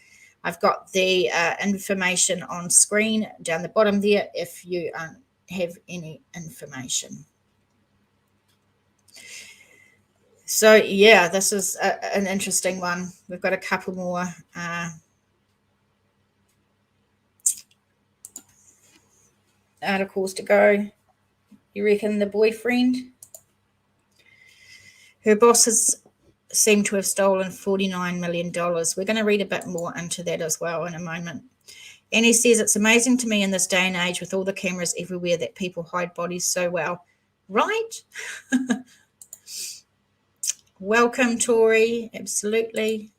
I've got the information on screen down the bottom there if you have any information. So, yeah, this is an interesting one. We've got a couple more articles to go. You reckon the boyfriend? Her bosses seem to have stolen $49 million. We're going to read a bit more into that as well in a moment. And he says, it's amazing to me in this day and age with all the cameras everywhere that people hide bodies so well. Right? Welcome, Tori. Absolutely.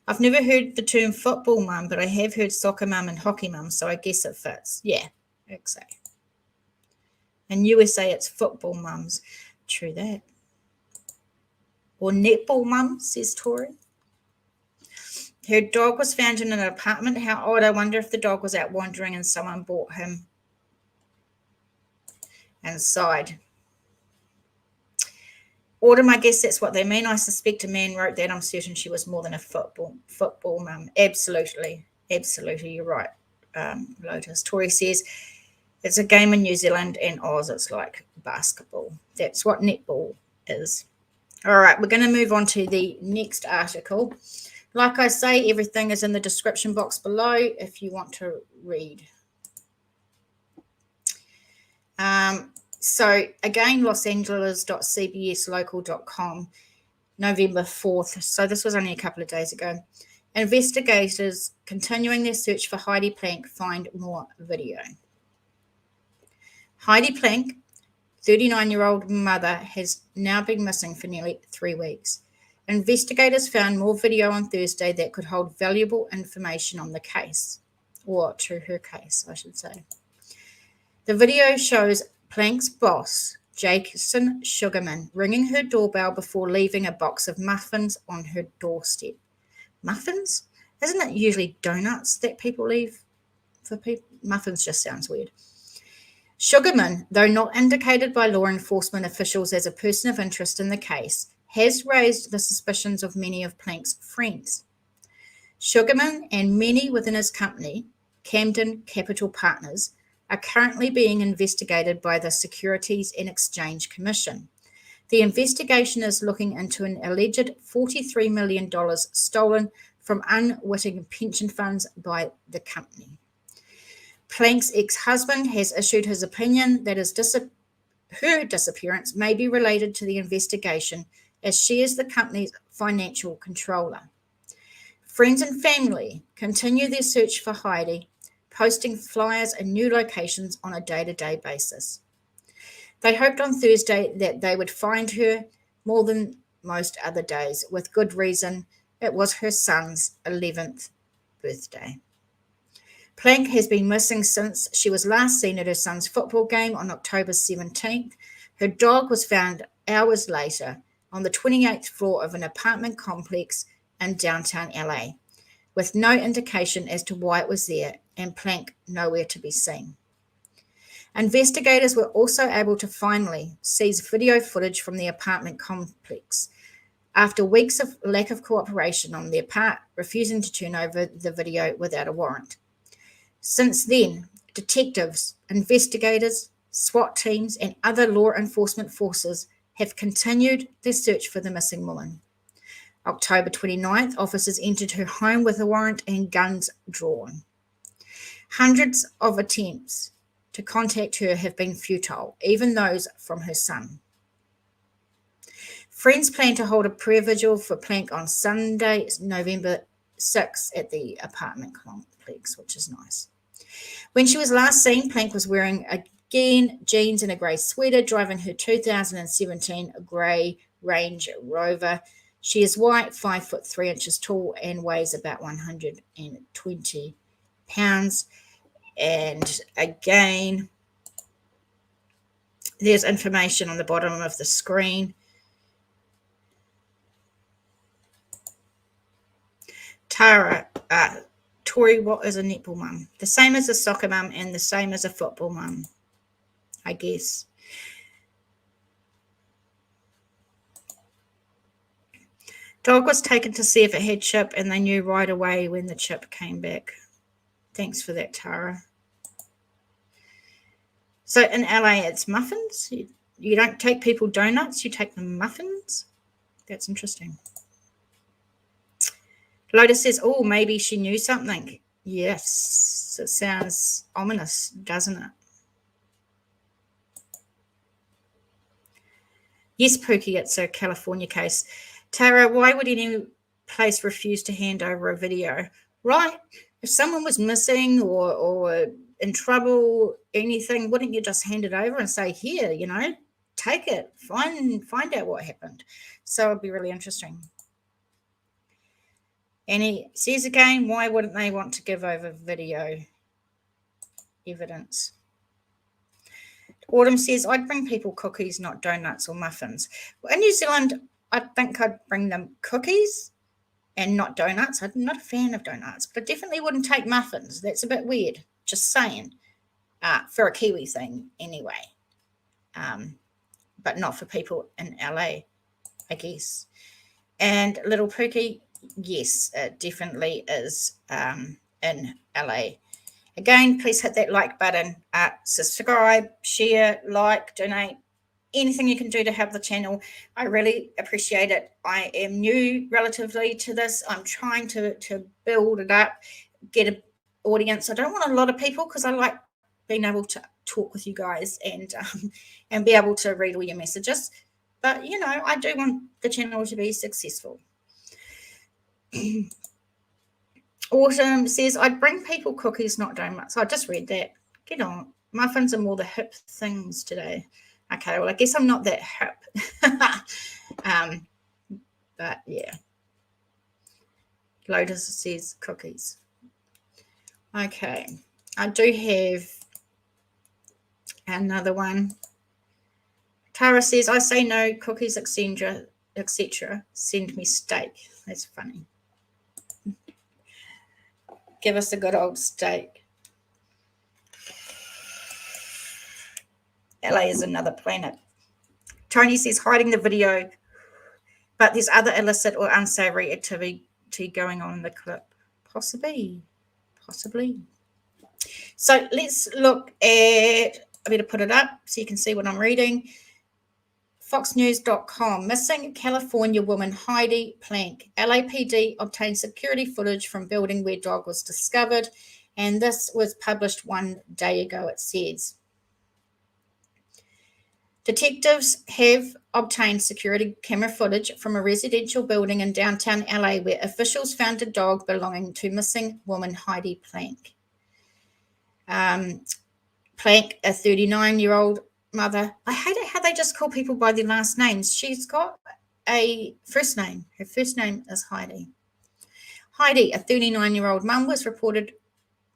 I've never heard the term football mum, but I have heard soccer mum and hockey mum, so I guess it fits. Yeah, exactly. In USA, it's football mums. True that. Or netball mum, says Tori. Her dog was found in an apartment. How odd. I wonder if the dog was out wandering and someone brought him inside. Autumn, I guess that's what they mean. I suspect a man wrote that. I'm certain she was more than a football mum. Absolutely. Absolutely. You're right, Lotus. Tori says, it's a game in New Zealand and Oz. It's like basketball. That's what netball is. All right, we're going to move on to the next article. Like I say, everything is in the description box below if you want to read. So again, losangeles.cbslocal.com. November 4th. So this was only a couple of days ago. Investigators continuing their search for Heidi Planck find more video. Heidi Planck, 39-year-old mother, has now been missing for nearly 3 weeks. Investigators found more video on Thursday that could hold valuable information on the case, or to her case, I should say. The video shows Planck's boss, Jason Sugarman, ringing her doorbell before leaving a box of muffins on her doorstep. Muffins? Isn't it usually donuts that people leave for people? Muffins just sounds weird. Sugarman, though not indicated by law enforcement officials as a person of interest in the case, has raised the suspicions of many of Planck's friends. Sugarman and many within his company, Camden Capital Partners, are currently being investigated by the Securities and Exchange Commission. The investigation is looking into an alleged $43 million stolen from unwitting pension funds by the company. Planck's ex-husband has issued his opinion that her disappearance may be related to the investigation, as she is the company's financial controller. Friends and family continue their search for Heidi, posting flyers in new locations on a day-to-day basis. They hoped on Thursday that they would find her more than most other days, with good reason. It was her son's 11th birthday. Planck has been missing since she was last seen at her son's football game on October 17th. Her dog was found hours later on the 28th floor of an apartment complex in downtown LA, with no indication as to why it was there, and Planck nowhere to be seen. Investigators were also able to finally seize video footage from the apartment complex after weeks of lack of cooperation on their part, refusing to turn over the video without a warrant. Since then, detectives, investigators, SWAT teams, and other law enforcement forces have continued their search for the missing woman. October 29th, officers entered her home with a warrant and guns drawn. Hundreds of attempts to contact her have been futile, even those from her son. Friends plan to hold a prayer vigil for Planck on Sunday, November 6th at the apartment complex, which is nice. When she was last seen, Planck was wearing jeans and a grey sweater, driving her 2017 grey Range Rover. She is white, 5 foot 3 inches tall, and weighs about 120 pounds. And again, there's information on the bottom of the screen. Tori, what is a netball mum? The same as a soccer mum and the same as a football mum, I guess. Dog was taken to see if it had chip, and they knew right away when the chip came back. Thanks for that, Tara. So in LA, it's muffins. You don't take people donuts, you take them muffins. That's interesting. Lotus says, oh, maybe she knew something. Yes, it sounds ominous, doesn't it? Yes, Pookie, it's a California case. Tara, why would any place refuse to hand over a video? Right, if someone was missing or in trouble, anything, wouldn't you just hand it over and say, here, take it, find out what happened? So it'd be really interesting. And he says again, why wouldn't they want to give over video evidence? Autumn says, I'd bring people cookies, not donuts or muffins. Well, in New Zealand, I think I'd bring them cookies and not donuts. I'm not a fan of donuts, but I definitely wouldn't take muffins. That's a bit weird, just saying, for a Kiwi thing anyway. But not for people in LA, I guess. And Little Pookie, yes, it definitely is in LA. Again, please hit that like button, subscribe, share, like, donate, anything you can do to help the channel. I really appreciate it. I am new relatively to this. I'm trying to build it up, get an audience. I don't want a lot of people because I like being able to talk with you guys and be able to read all your messages. But, I do want the channel to be successful. Autumn says, I'd bring people cookies, not donuts. I just read that. Get on. Muffins are more the hip things today. Okay, well, I guess I'm not that hip. But, yeah. Lotus says cookies. Okay. I do have another one. Tara says, I say no, cookies, etc. Send me steak. That's funny. Give us a good old steak. LA is another planet. Tony says, hiding the video, but there's other illicit or unsavory activity going on in the clip. Possibly. So let's look at, I better put it up so you can see what I'm reading. FoxNews.com, missing California woman Heidi Planck. LAPD obtained security footage from building where dog was discovered, and this was published 1 day ago, it says. Detectives have obtained security camera footage from a residential building in downtown LA where officials found a dog belonging to missing woman Heidi Planck. Planck, a 39-year-old mother. I hate it how they just call people by their last names. She's got a first name. Her first name is Heidi. Heidi, a 39-year-old mum, was reported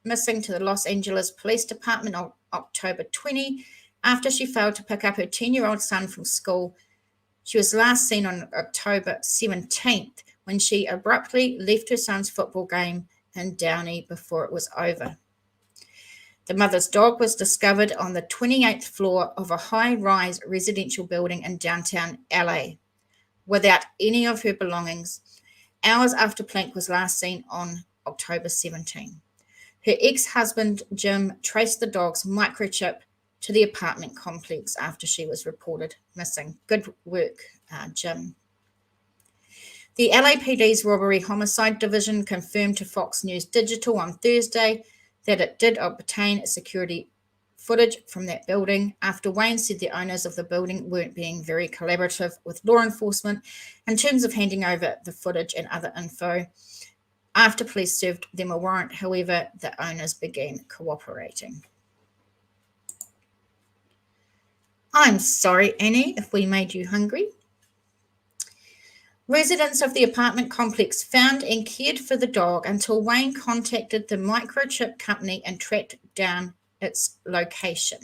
missing to the Los Angeles Police Department on October 20 after she failed to pick up her 10-year-old son from school. She was last seen on October 17th when she abruptly left her son's football game in Downey before it was over. The mother's dog was discovered on the 28th floor of a high-rise residential building in downtown LA without any of her belongings, hours after Planck was last seen on October 17. Her ex-husband, Jim, traced the dog's microchip to the apartment complex after she was reported missing. Good work, Jim. The LAPD's Robbery Homicide Division confirmed to Fox News Digital on Thursday that it did obtain security footage from that building after Wayne said the owners of the building weren't being very collaborative with law enforcement in terms of handing over the footage and other info. After police served them a warrant, however, the owners began cooperating. I'm sorry, Annie, if we made you hungry. Residents of the apartment complex found and cared for the dog until Wayne contacted the microchip company and tracked down its location,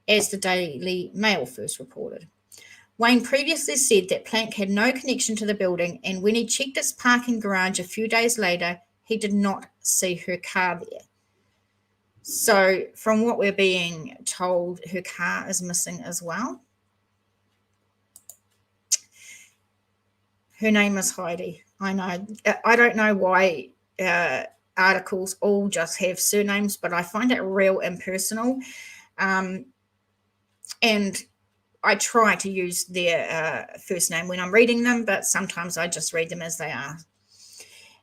as the Daily Mail first reported. Wayne previously said that Planck had no connection to the building, and when he checked its parking garage a few days later, he did not see her car there. So from what we're being told, her car is missing as well. Her name is Heidi. I know. I don't know why articles all just have surnames, but I find it real impersonal. And I try to use their first name when I'm reading them, but sometimes I just read them as they are.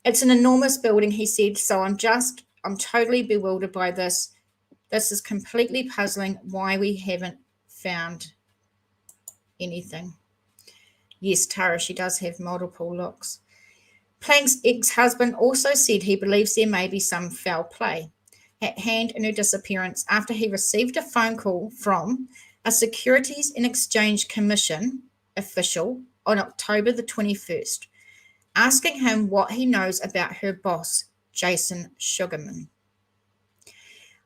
It's an enormous building, he said, so I'm totally bewildered by this. This is completely puzzling why we haven't found anything. Yes, Tara, she does have multiple looks. Planck's ex-husband also said he believes there may be some foul play at hand in her disappearance after he received a phone call from a Securities and Exchange Commission official on October the 21st, asking him what he knows about her boss, Jason Sugarman.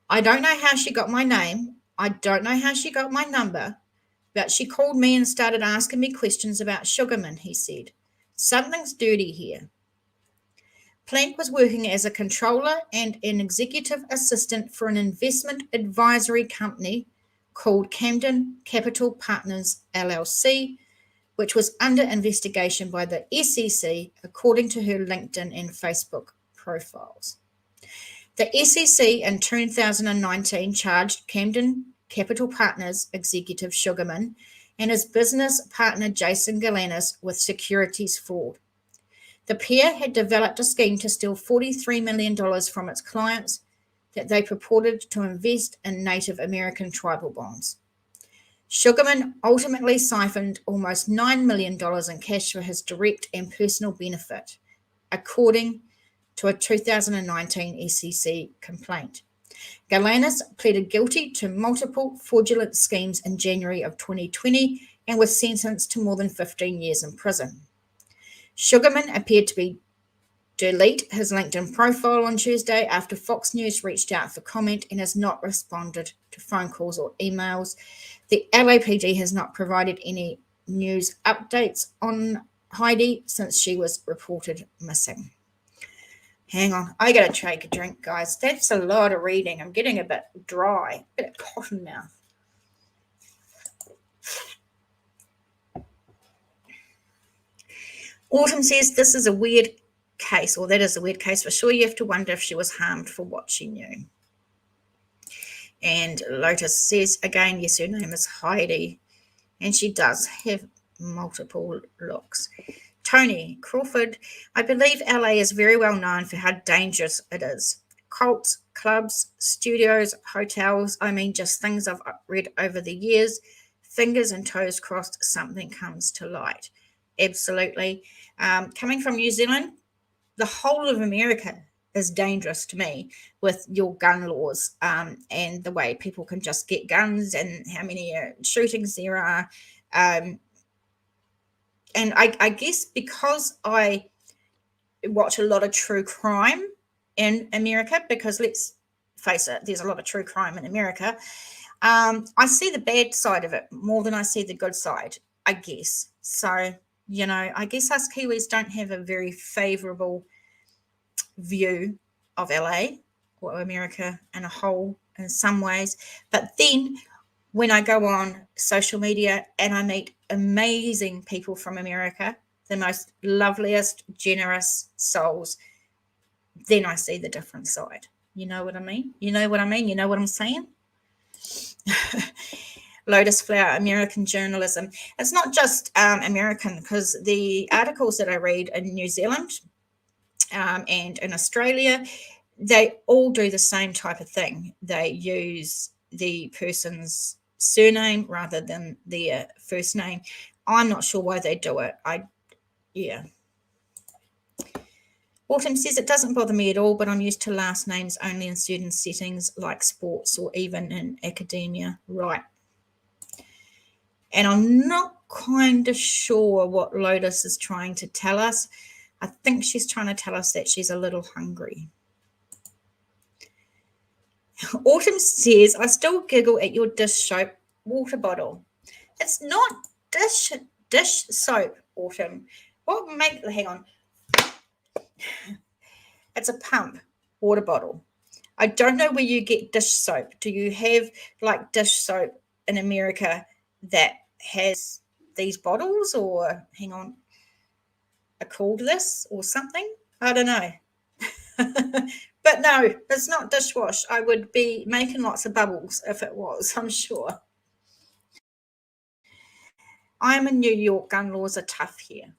I don't know how she got my name. I don't know how she got my number. But she called me and started asking me questions about Sugarman, he said. Something's dirty here. Planck was working as a controller and an executive assistant for an investment advisory company called Camden Capital Partners, LLC, which was under investigation by the SEC, according to her LinkedIn and Facebook profiles. The SEC in 2019 charged Camden Capital Partners executive Sugarman and his business partner Jason Galanis with securities fraud. The pair had developed a scheme to steal $43 million from its clients that they purported to invest in Native American tribal bonds. Sugarman ultimately siphoned almost $9 million in cash for his direct and personal benefit, according to a 2019 SEC complaint. Galanis pleaded guilty to multiple fraudulent schemes in January of 2020 and was sentenced to more than 15 years in prison. Sugarman appeared to delete his LinkedIn profile on Tuesday after Fox News reached out for comment and has not responded to phone calls or emails. The LAPD has not provided any news updates on Heidi since she was reported missing. Hang on, I gotta take a drink, guys. That's a lot of reading. I'm getting a bit dry, a bit of cotton mouth. Autumn says this is a weird case, or that is a weird case. For sure, you have to wonder if she was harmed for what she knew. And Lotus says, again, yes, her name is Heidi, and she does have multiple looks. Tony Crawford, I believe LA is very well known for how dangerous it is. Cults, clubs, studios, hotels, just things I've read over the years. Fingers and toes crossed, something comes to light. Absolutely. Coming from New Zealand, the whole of America is dangerous to me with your gun laws and the way people can just get guns and how many shootings there are. And I guess because I watch a lot of true crime in America, because let's face it, there's a lot of true crime in America, I see the bad side of it more than I see the good side, I guess. So, I guess us Kiwis don't have a very favorable view of LA or America in a whole in some ways. But then when I go on social media and I meet amazing people from America, the most loveliest, generous souls, then I see the different side. You know what I mean? You know what I mean? You know what I'm saying? Lotus Flower, American journalism. It's not just American, because the articles that I read in New Zealand and in Australia, they all do the same type of thing. They use the person's surname rather than their first name. I'm not sure why they do it. Autumn says, it doesn't bother me at all, but I'm used to last names only in certain settings like sports or even in academia. Right. And I'm not kind of sure what Lotus is trying to tell us. I think she's trying to tell us that she's a little hungry. Autumn says, I still giggle at your dish soap water bottle. It's not dish soap, Autumn. Hang on. It's a pump water bottle. I don't know where you get dish soap. Do you have like dish soap in America that has these bottles, or hang on, are called this or something? I don't know. But no, it's not dishwash. I would be making lots of bubbles if it was, I'm sure. I'm in New York. Gun laws are tough here.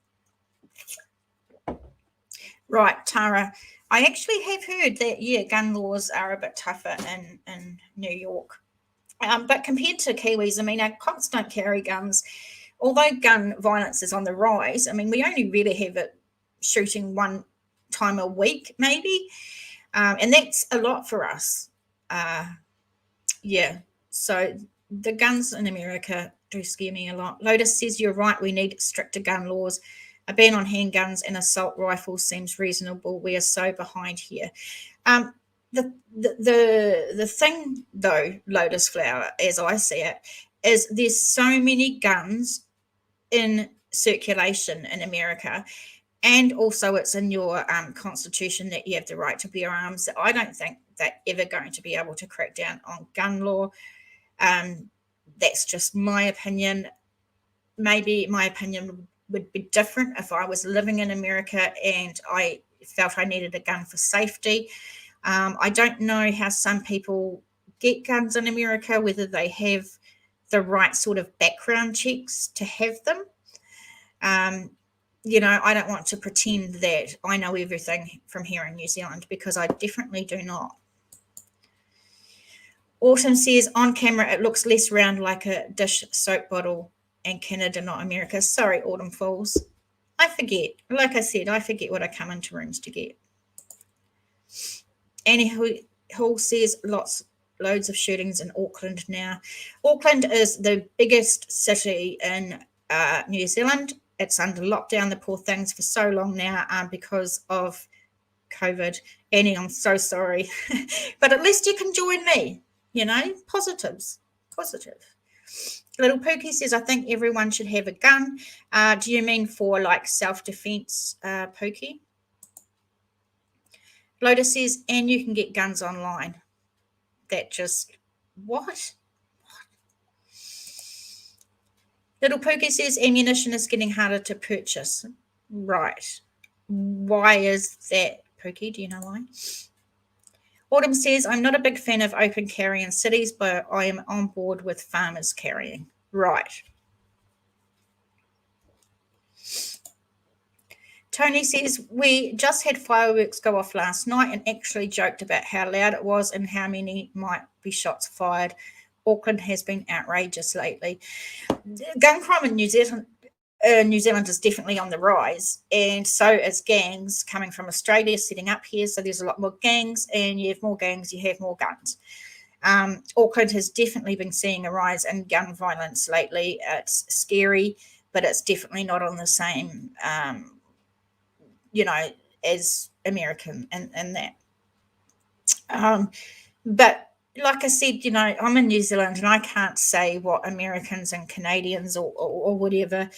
Right, Tara. I actually have heard that, gun laws are a bit tougher in New York. But compared to Kiwis, our cops don't carry guns. Although gun violence is on the rise, we only really have it shooting one time a week, maybe. And that's a lot for us. So the guns in America do scare me a lot. Lotus says, you're right, we need stricter gun laws. A ban on handguns and assault rifles seems reasonable. We are so behind here. The thing, though, Lotus Flower, as I see it, is there's so many guns in circulation in America, and also it's in your constitution that you have the right to bear arms. I don't think they're ever going to be able to crack down on gun law. That's just my opinion. Maybe my opinion would be different if I was living in America and I felt I needed a gun for safety. I don't know how some people get guns in America, whether they have the right sort of background checks to have them. I don't want to pretend that I know everything from here in New Zealand, because I definitely do not. Autumn says, on camera, it looks less round like a dish soap bottle and Canada, not America. Sorry, Autumn Fools. I forget. Like I said, I forget what I come into rooms to get. Annie Hall says, loads of shootings in Auckland now. Auckland is the biggest city in New Zealand. It's under lockdown, the poor things, for so long now because of COVID. Annie, I'm so sorry. But at least you can join me, positives. Positive. Little Pookie says, I think everyone should have a gun. Do you mean for like self-defense, Pookie? Lotus says, and you can get guns online. That just, what? Little Pookie says, ammunition is getting harder to purchase. Right. Why is that, Pookie? Do you know why? Autumn says, I'm not a big fan of open carry in cities, but I am on board with farmers carrying. Right. Tony says, we just had fireworks go off last night and actually joked about how loud it was and how many might be shots fired. Auckland has been outrageous lately. Gun crime in New Zealand is definitely on the rise, and so is gangs coming from Australia setting up here. So there's a lot more gangs, and you have more gangs, you have more guns. Auckland has definitely been seeing a rise in gun violence lately. It's scary, but it's definitely not on the same as American and that. But like I said, I'm in New Zealand and I can't say what Americans and Canadians or whatever,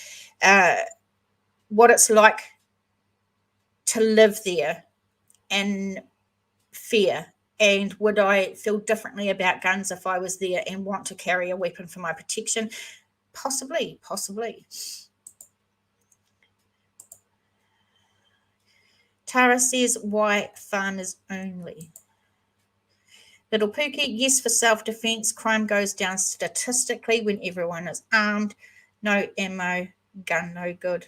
what it's like to live there in fear. And would I feel differently about guns if I was there and want to carry a weapon for my protection? Possibly. Tara says, why farmers only? Little Pookie, yes, for self-defense. Crime goes down statistically when everyone is armed. No ammo, gun no good.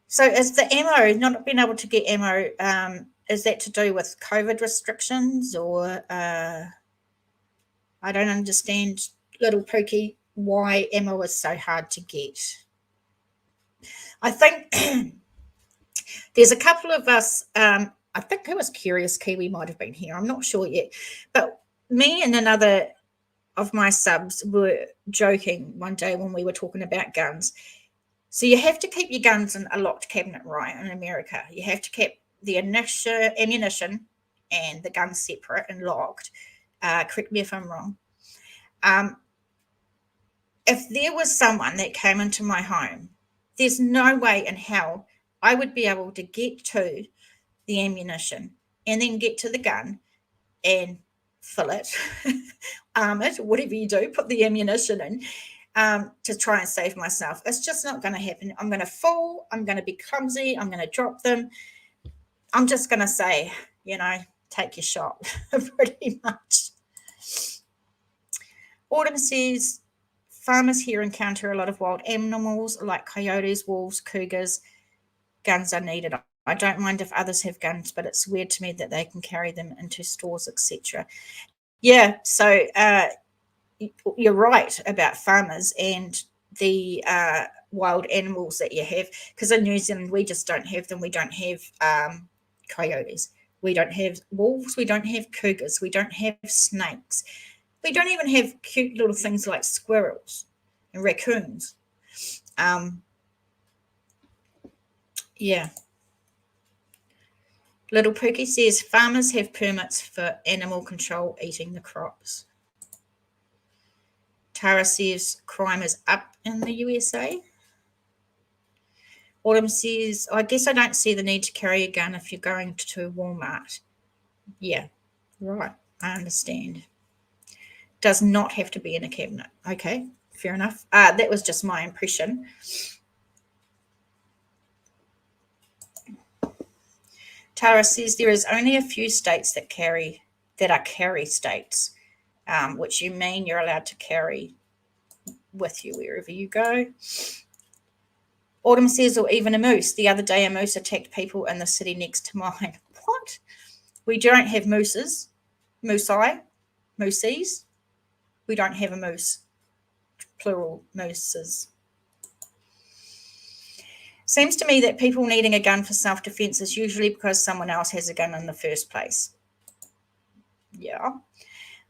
So is the ammo, not being able to get ammo, is that to do with COVID restrictions or I don't understand, Little Pookie, why ammo is so hard to get. I think there's a couple of us, I think it was Curious Kiwi might have been here. I'm not sure yet. But me and another of my subs were joking one day when we were talking about guns. So you have to keep your guns in a locked cabinet, right, in America. You have to keep the ammunition and the gun separate and locked. Correct me if I'm wrong. If there was someone that came into my home, there's no way in hell I would be able to get to the ammunition and then get to the gun and fill it, arm it, whatever you do, put the ammunition in to try and save myself. It's just not going to happen. I'm going to fall. I'm going to be clumsy. I'm going to drop them. I'm just going to say, take your shot, pretty much. Autumn says, farmers here encounter a lot of wild animals like coyotes, wolves, cougars. Guns are needed. I don't mind if others have guns, but it's weird to me that they can carry them into stores, etc. Yeah, so you're right about farmers and the wild animals that you have, because in New Zealand we just don't have them. We don't have coyotes. We don't have wolves. We don't have cougars. We don't have snakes. We don't even have cute little things like squirrels and raccoons. Yeah. Little Pookie says farmers have permits for animal control eating the crops. Tara says crime is up in the USA. Autumn says, I guess I don't see the need to carry a gun if you're going to Walmart. Yeah, right. I understand. Does not have to be in a cabinet. Okay, fair enough. That was just my impression. Tara says there is only a few states that are carry states, which you mean you're allowed to carry with you wherever you go. Autumn says, or even a moose. The other day, a moose attacked people in the city next to mine. What? We don't have mooses. Moose-eye. moosies. We don't have a moose, plural mooses. Seems to me that people needing a gun for self-defense is usually because someone else has a gun in the first place. Yeah.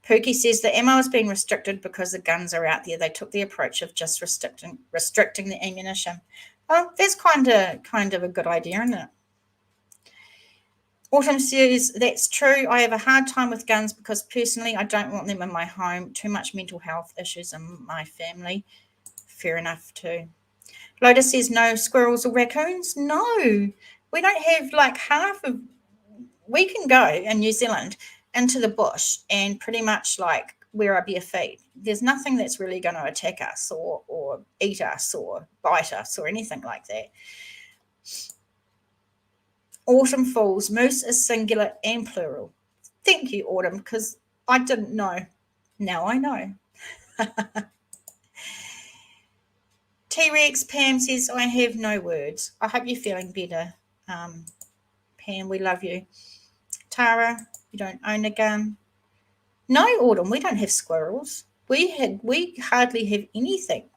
Pookie says the ammo is being restricted because the guns are out there. They took the approach of just restricting the ammunition. Well, that's kind of a good idea, isn't it? Autumn says, that's true. I have a hard time with guns because personally I don't want them in my home. Too much mental health issues in my family. Fair enough too. Lotus says, no squirrels or raccoons? No. We don't have like half of... We can go in New Zealand into the bush and pretty much like wear our bare feet. There's nothing that's really going to attack us or eat us or bite us or anything like that. Autumn Falls, moose is singular and plural. Thank you, Autumn, because I didn't know. Now I know. T-Rex Pam says, I have no words. I hope you're feeling better, Pam. We love you. Tara, you don't own a gun. No, Autumn, we don't have squirrels. We hardly have anything.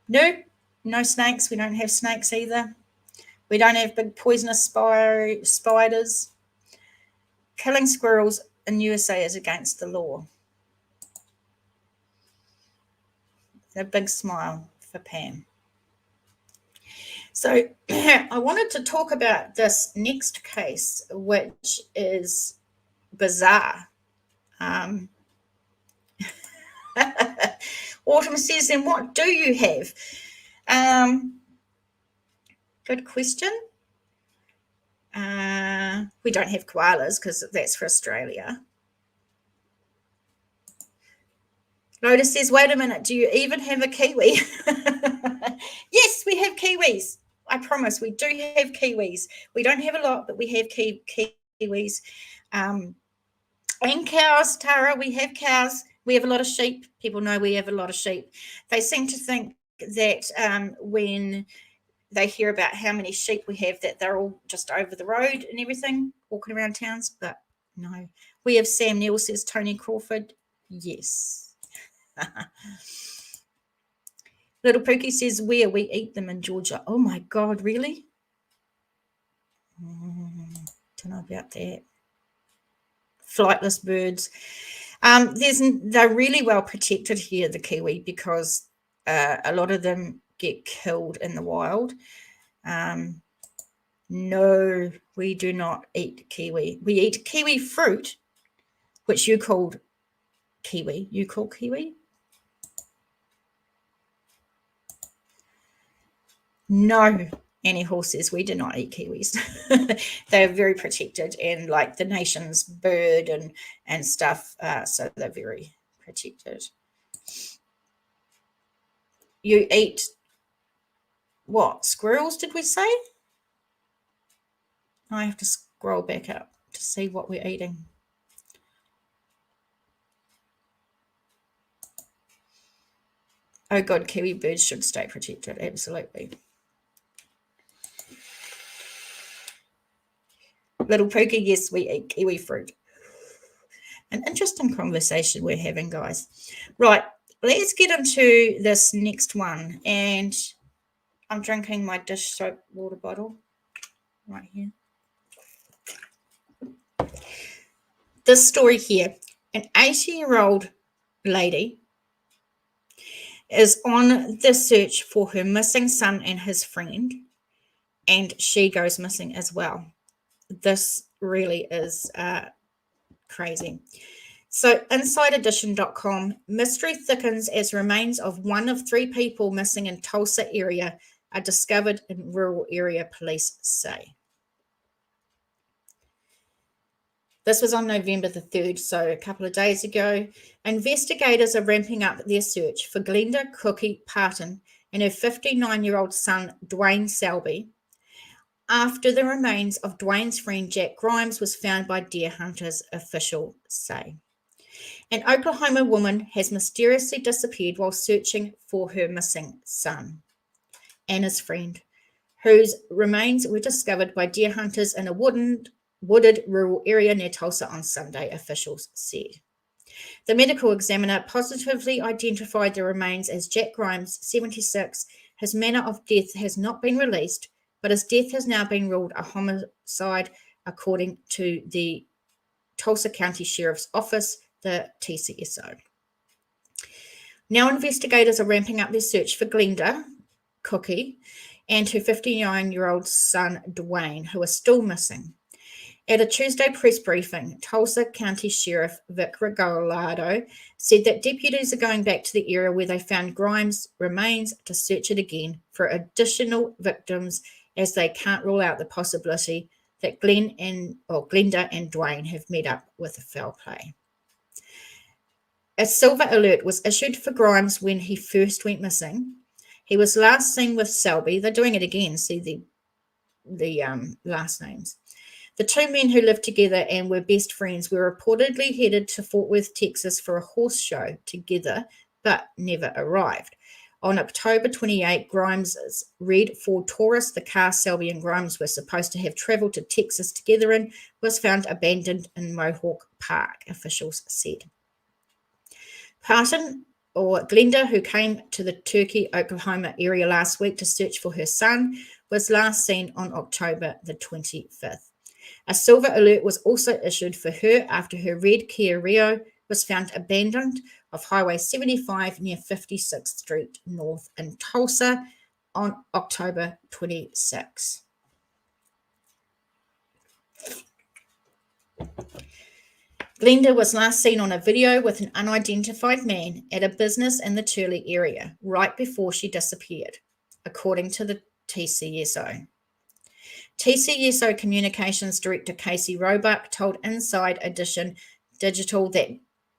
Nope, no snakes. We don't have snakes either. We don't have big poisonous spiders. Killing squirrels in USA is against the law. A big smile for Pam. So I wanted to talk about this next case, which is bizarre. Autumn says, then what do you have? Good question. We don't have koalas because that's for Australia. Lotus says, wait a minute, do you even have a kiwi? Yes, we have kiwis. I promise we do have kiwis. We don't have a lot, but we have kiwis. And cows, Tara, we have cows. We have a lot of sheep. People know we have a lot of sheep. They seem to think that when they hear about how many sheep we have, that they're all just over the road and everything, walking around towns. But no, we have Sam Neill, says Tony Crawford. Yes. Little Pookie says, where we eat them in Georgia. Oh my God, really? Don't know about that. Flightless birds. They're really well protected here, the kiwi, because a lot of them get killed in the wild. No, we do not eat kiwi. We eat kiwi fruit, which you called kiwi. You call kiwi? No, Annie Hall says we do not eat kiwis. They're very protected and like the nation's bird and stuff. So they're very protected. You eat what? Squirrels, did we say? I have to scroll back up to see what we're eating. Oh God, kiwi birds should stay protected. Absolutely. Little Pookie, yes, we eat kiwi fruit. An interesting conversation we're having, guys. Right, let's get into this next one. And I'm drinking my dish soap water bottle right here. This story here, an 80-year-old lady is on the search for her missing son and his friend, and she goes missing as well. This really is crazy. So InsideEdition.com, mystery thickens as remains of one of 3 people missing in Tulsa area are discovered in rural area, police say. This was on November the 3rd, so a couple of days ago. Investigators are ramping up their search for Glenda Parton and her 59-year-old son, Dwayne Selby, after the remains of Dwayne's friend Jack Grimes was found by deer hunters, officials say. An Oklahoma woman has mysteriously disappeared while searching for her missing son and his friend, whose remains were discovered by deer hunters in a wooded rural area near Tulsa on Sunday, officials said. The medical examiner positively identified the remains as Jack Grimes, 76. His manner of death has not been released, but his death has now been ruled a homicide, according to the Tulsa County Sheriff's Office, the TCSO. Now investigators are ramping up their search for Glenda, Cookie, and her 59-year-old son, Dwayne, who are still missing. At a Tuesday press briefing, Tulsa County Sheriff Vic Regalado said that deputies are going back to the area where they found Grimes' remains to search it again for additional victims, as they can't rule out the possibility that Glenda and Dwayne have met up with foul play. A silver alert was issued for Grimes when he first went missing. He was last seen with Selby. They're doing it again, see the last names. The two men who lived together and were best friends were reportedly headed to Fort Worth, Texas for a horse show together, but never arrived. On October 28, Grimes' red Ford Taurus, the car Selby and Grimes were supposed to have traveled to Texas together in, was found abandoned in Mohawk Park, officials said. Parton, or Glenda, who came to the Turkey, Oklahoma area last week to search for her son, was last seen on October the 25th. A silver alert was also issued for her after her red Kia Rio was found abandoned off Highway 75 near 56th Street North in Tulsa on October 26. Glenda was last seen on a video with an unidentified man at a business in the Turley area right before she disappeared, according to the TCSO. TCSO Communications Director Casey Roebuck told Inside Edition Digital that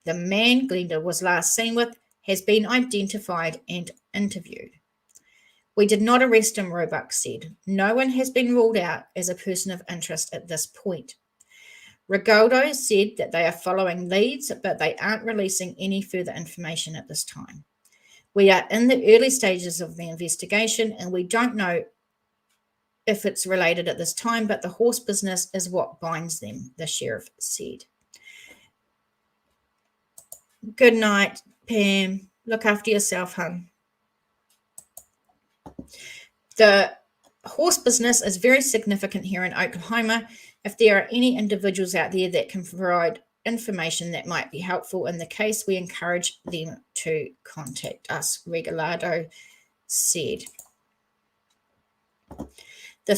the man Glenda was last seen with has been identified and interviewed. We did not arrest him, Roebuck said. No one has been ruled out as a person of interest at this point. Regalado said that they are following leads, but they aren't releasing any further information at this time. We are in the early stages of the investigation, and we don't know if it's related at this time, but the horse business is what binds them, the sheriff said. Good night, Pam. Look after yourself, hon. The horse business is very significant here in Oklahoma. If there are any individuals out there that can provide information that might be helpful in the case, we encourage them to contact us, Regalado said. The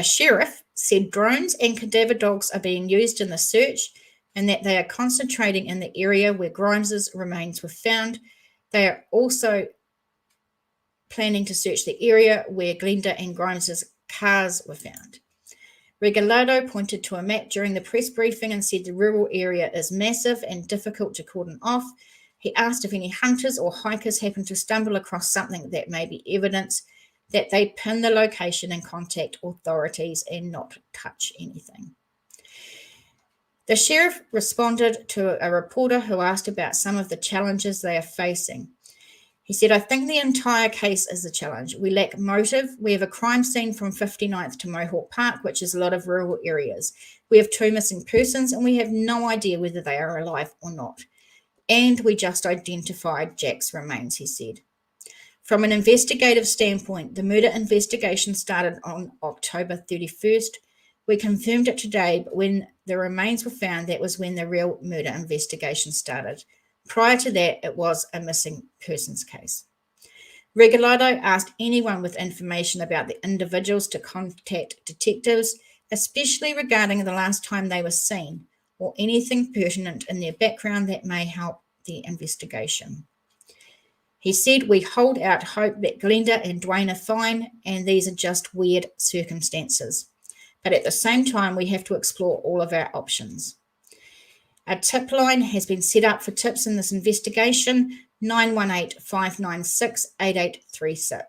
sheriff said drones and cadaver dogs are being used in the search and that they are concentrating in the area where Grimes' remains were found. They are also planning to search the area where Glenda and Grimes' cars were found. Regalado pointed to a map during the press briefing and said the rural area is massive and difficult to cordon off. He asked if any hunters or hikers happen to stumble across something that may be evidence, that they pin the location and contact authorities and not touch anything. The sheriff responded to a reporter who asked about some of the challenges they are facing. He said, I think the entire case is a challenge. We lack motive. We have a crime scene from 59th to Mohawk Park, which is a lot of rural areas. We have 2 missing persons, and we have no idea whether they are alive or not. And we just identified Jack's remains, he said. From an investigative standpoint, the murder investigation started on October 31st. We confirmed it today, but when the remains were found, that was when the real murder investigation started. Prior to that, it was a missing persons case. Regalado asked anyone with information about the individuals to contact detectives, especially regarding the last time they were seen or anything pertinent in their background that may help the investigation. He said, we hold out hope that Glenda and Dwayne are fine and these are just weird circumstances. But at the same time, we have to explore all of our options. A tip line has been set up for tips in this investigation, 918-596-8836.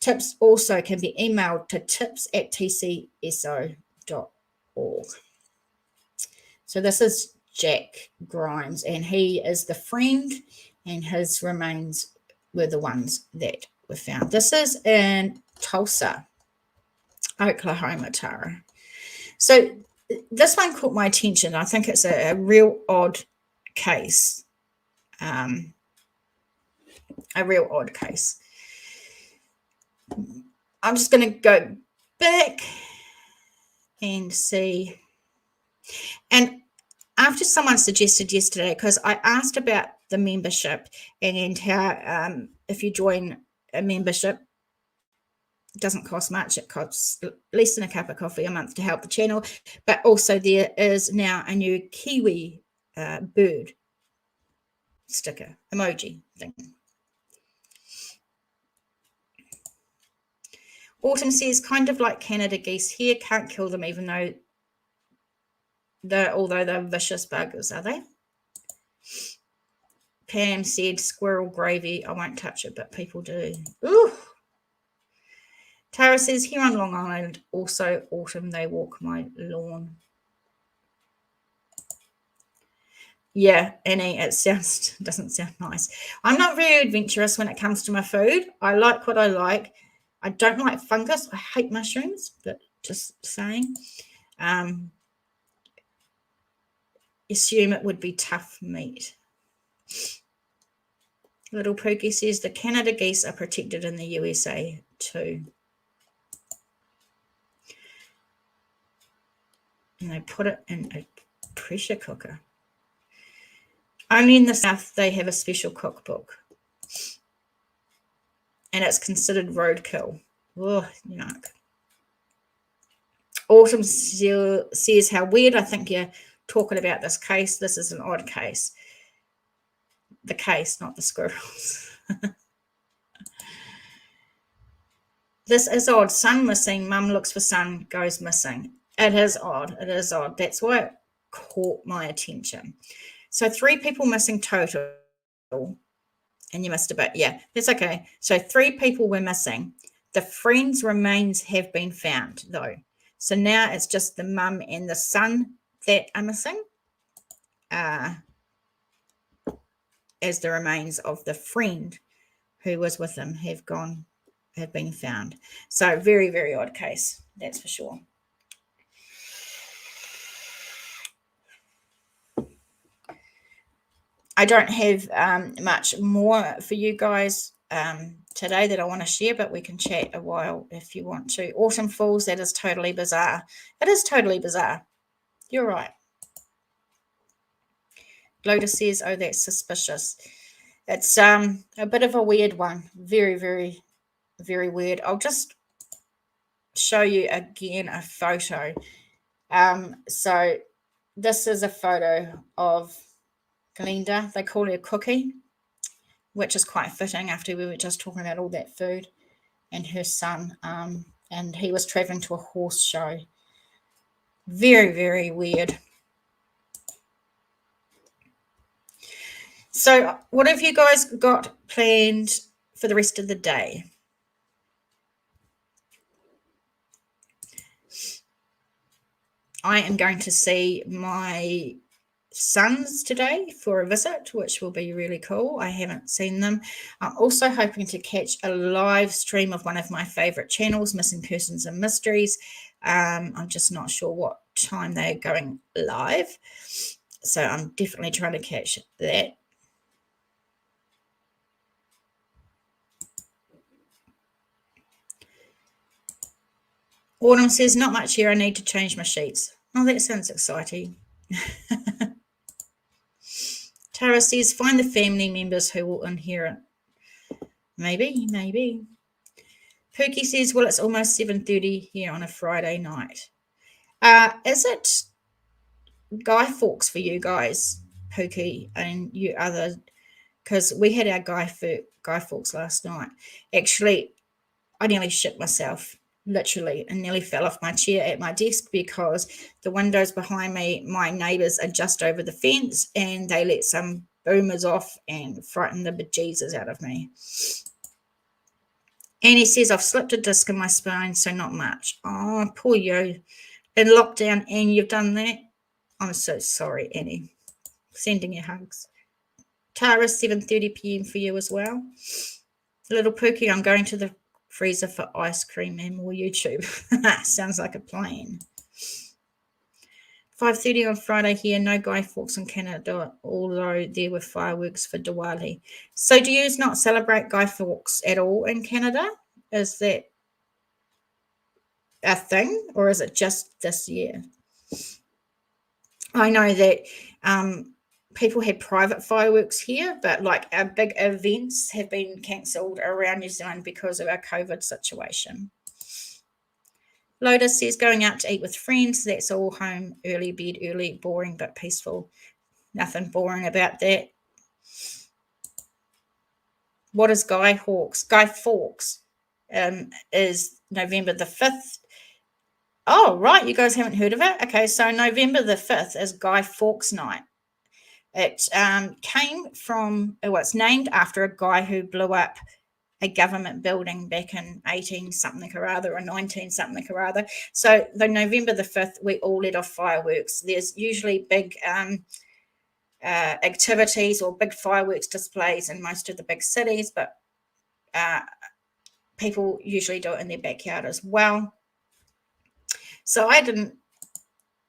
Tips also can be emailed to tips@tcso.org. So this is Jack Grimes, and he is the friend, and his remains were the ones that were found. This is in Tulsa, Oklahoma, Tara. So this one caught my attention. I think it's a real odd case. A real odd case. I'm just going to go back and see. And after someone suggested yesterday, because I asked about the membership and how if you join a membership, it doesn't cost much. It costs less than a cup of coffee a month to help the channel. But also there is now a new kiwi bird sticker emoji thing. Autumn says, kind of like Canada geese here, can't kill them even though they're vicious buggers, are they? Pam said, squirrel gravy, I won't touch it, but people do. Ooh. Tara says, here on Long Island, also autumn, they walk my lawn. Yeah, Annie, it doesn't sound nice. I'm not very adventurous when it comes to my food. I like what I like. I don't like fungus. I hate mushrooms, but just saying. Assume it would be tough meat. Little Pookie says the Canada geese are protected in the USA too. And they put it in a pressure cooker. Only in the South they have a special cookbook. And it's considered roadkill. Oh, yuck. Autumn says, how weird. I think you're talking about this case. This is an odd case. The case, not the squirrels. This is odd. Son missing. Mum looks for son, goes missing. It is odd. It is odd. That's why it caught my attention. So 3 people missing total. And you missed a bit. Yeah, that's okay. So 3 people were missing. The friend's remains have been found, though. So now it's just the mum and the son that are missing. As the remains of the friend who was with them have been found. So very, very odd case, that's for sure. I don't have much more for you guys today that I want to share, but we can chat a while if you want to. Autumn Falls, that is totally bizarre. It is totally bizarre. You're right. Lotus says, oh, that's suspicious. It's a bit of a weird one. Very, very, very weird. I'll just show you again a photo. So this is a photo of Glenda. They call her Cookie, which is quite fitting after we were just talking about all that food, and her son. And he was traveling to a horse show. Very, very weird. So what have you guys got planned for the rest of the day? I am going to see my sons today for a visit, which will be really cool. I haven't seen them. I'm also hoping to catch a live stream of one of my favorite channels, Missing Persons and Mysteries. I'm just not sure what time they're going live. So I'm definitely trying to catch that. Autumn says, not much here. I need to change my sheets. Oh, that sounds exciting. Tara says, find the family members who will inherit. Maybe, maybe. Pookie says, well, it's almost 7:30 here on a Friday night. Is it Guy Fawkes for you guys, Pookie, and you other? Because we had our Guy Fawkes last night. Actually, I nearly shit myself, literally, and nearly fell off my chair at my desk because the windows behind me, my neighbours are just over the fence, and they let some boomers off and frightened the bejesus out of me. Annie says, I've slipped a disc in my spine, so not much. Oh, poor you. In lockdown, and you've done that? I'm so sorry, Annie. Sending you hugs. Tara, 7:30 p.m. for you as well. Little Pookie, I'm going to the freezer for ice cream and more YouTube. Sounds like a plan. 5:30 on Friday here. No Guy Fawkes in Canada, although there were fireworks for Diwali. So do you not celebrate Guy Fawkes at all in Canada? Is that a thing, or is it just this year? I know that people had private fireworks here, but like our big events have been cancelled around New Zealand because of our COVID situation. Lotus says going out to eat with friends. That's all home, early bed, early, boring but peaceful. Nothing boring about that. What is Guy Fawkes? Guy Fawkes is November the 5th. Oh, right. You guys haven't heard of it? Okay, so November the 5th is Guy Fawkes night. It came from, it's named after a guy who blew up a government building back in 18 something or other, or 19 something or other. So the November the 5th, we all let off fireworks. There's usually big activities or big fireworks displays in most of the big cities, but people usually do it in their backyard as well. So I didn't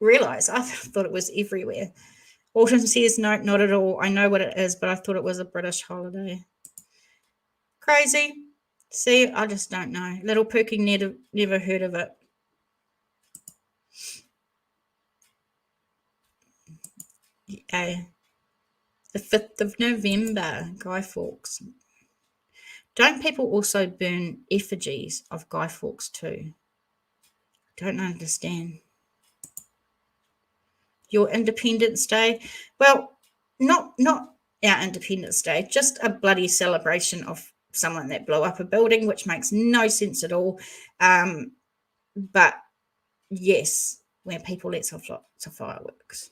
realize. I thought it was everywhere. Autumn says, no, not at all. I know what it is, but I thought it was a British holiday. Crazy. See, I just don't know. Little Pookie never heard of it. Yeah. The 5th of November, Guy Fawkes. Don't people also burn effigies of Guy Fawkes too? Don't understand. Your Independence Day? Well, not our Independence Day, just a bloody celebration of someone that blew up a building, which makes no sense at all. But yes, where people let off lots of fireworks.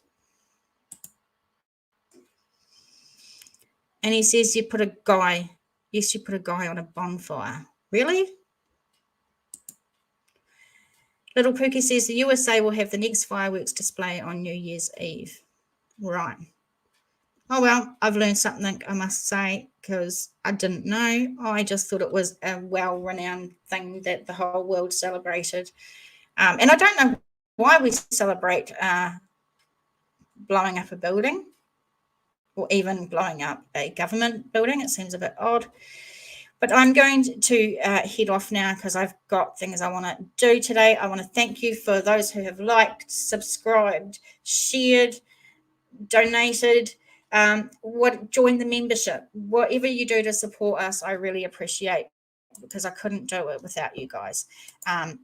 And he says you put a guy on a bonfire. Really? Little Pookie says the USA will have the next fireworks display on New Year's Eve. Right. Oh, well, I've learned something, I must say, because I didn't know. I just thought it was a well-renowned thing that the whole world celebrated. And I don't know why we celebrate blowing up a building or even blowing up a government building. It seems a bit odd. But I'm going to head off now because I've got things I want to do today. I want to thank you for those who have liked, subscribed, shared, donated, join the membership. Whatever you do to support us, I really appreciate, because I couldn't do it without you guys. And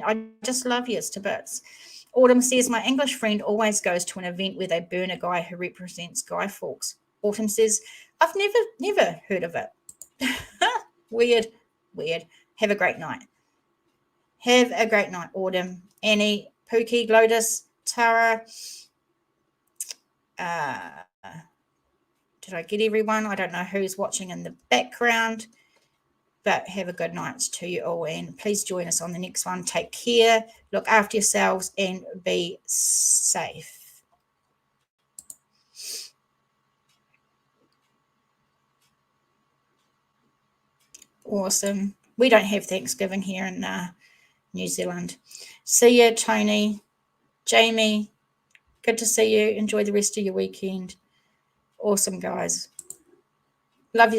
I just love you to bits. Autumn says, my English friend always goes to an event where they burn a guy who represents Guy Fawkes. Autumn says, I've never heard of it. Weird. Have a great night. Have a great night, Autumn, Annie, Pookie, Lotus, Tara. Did I get everyone? I don't know who's watching in the background, but have a good night to you all, and please join us on the next one. Take care, look after yourselves, and be safe. Awesome. We don't have Thanksgiving here in New Zealand. See you, Tony, Jamie. Good to see you. Enjoy the rest of your weekend. Awesome, guys.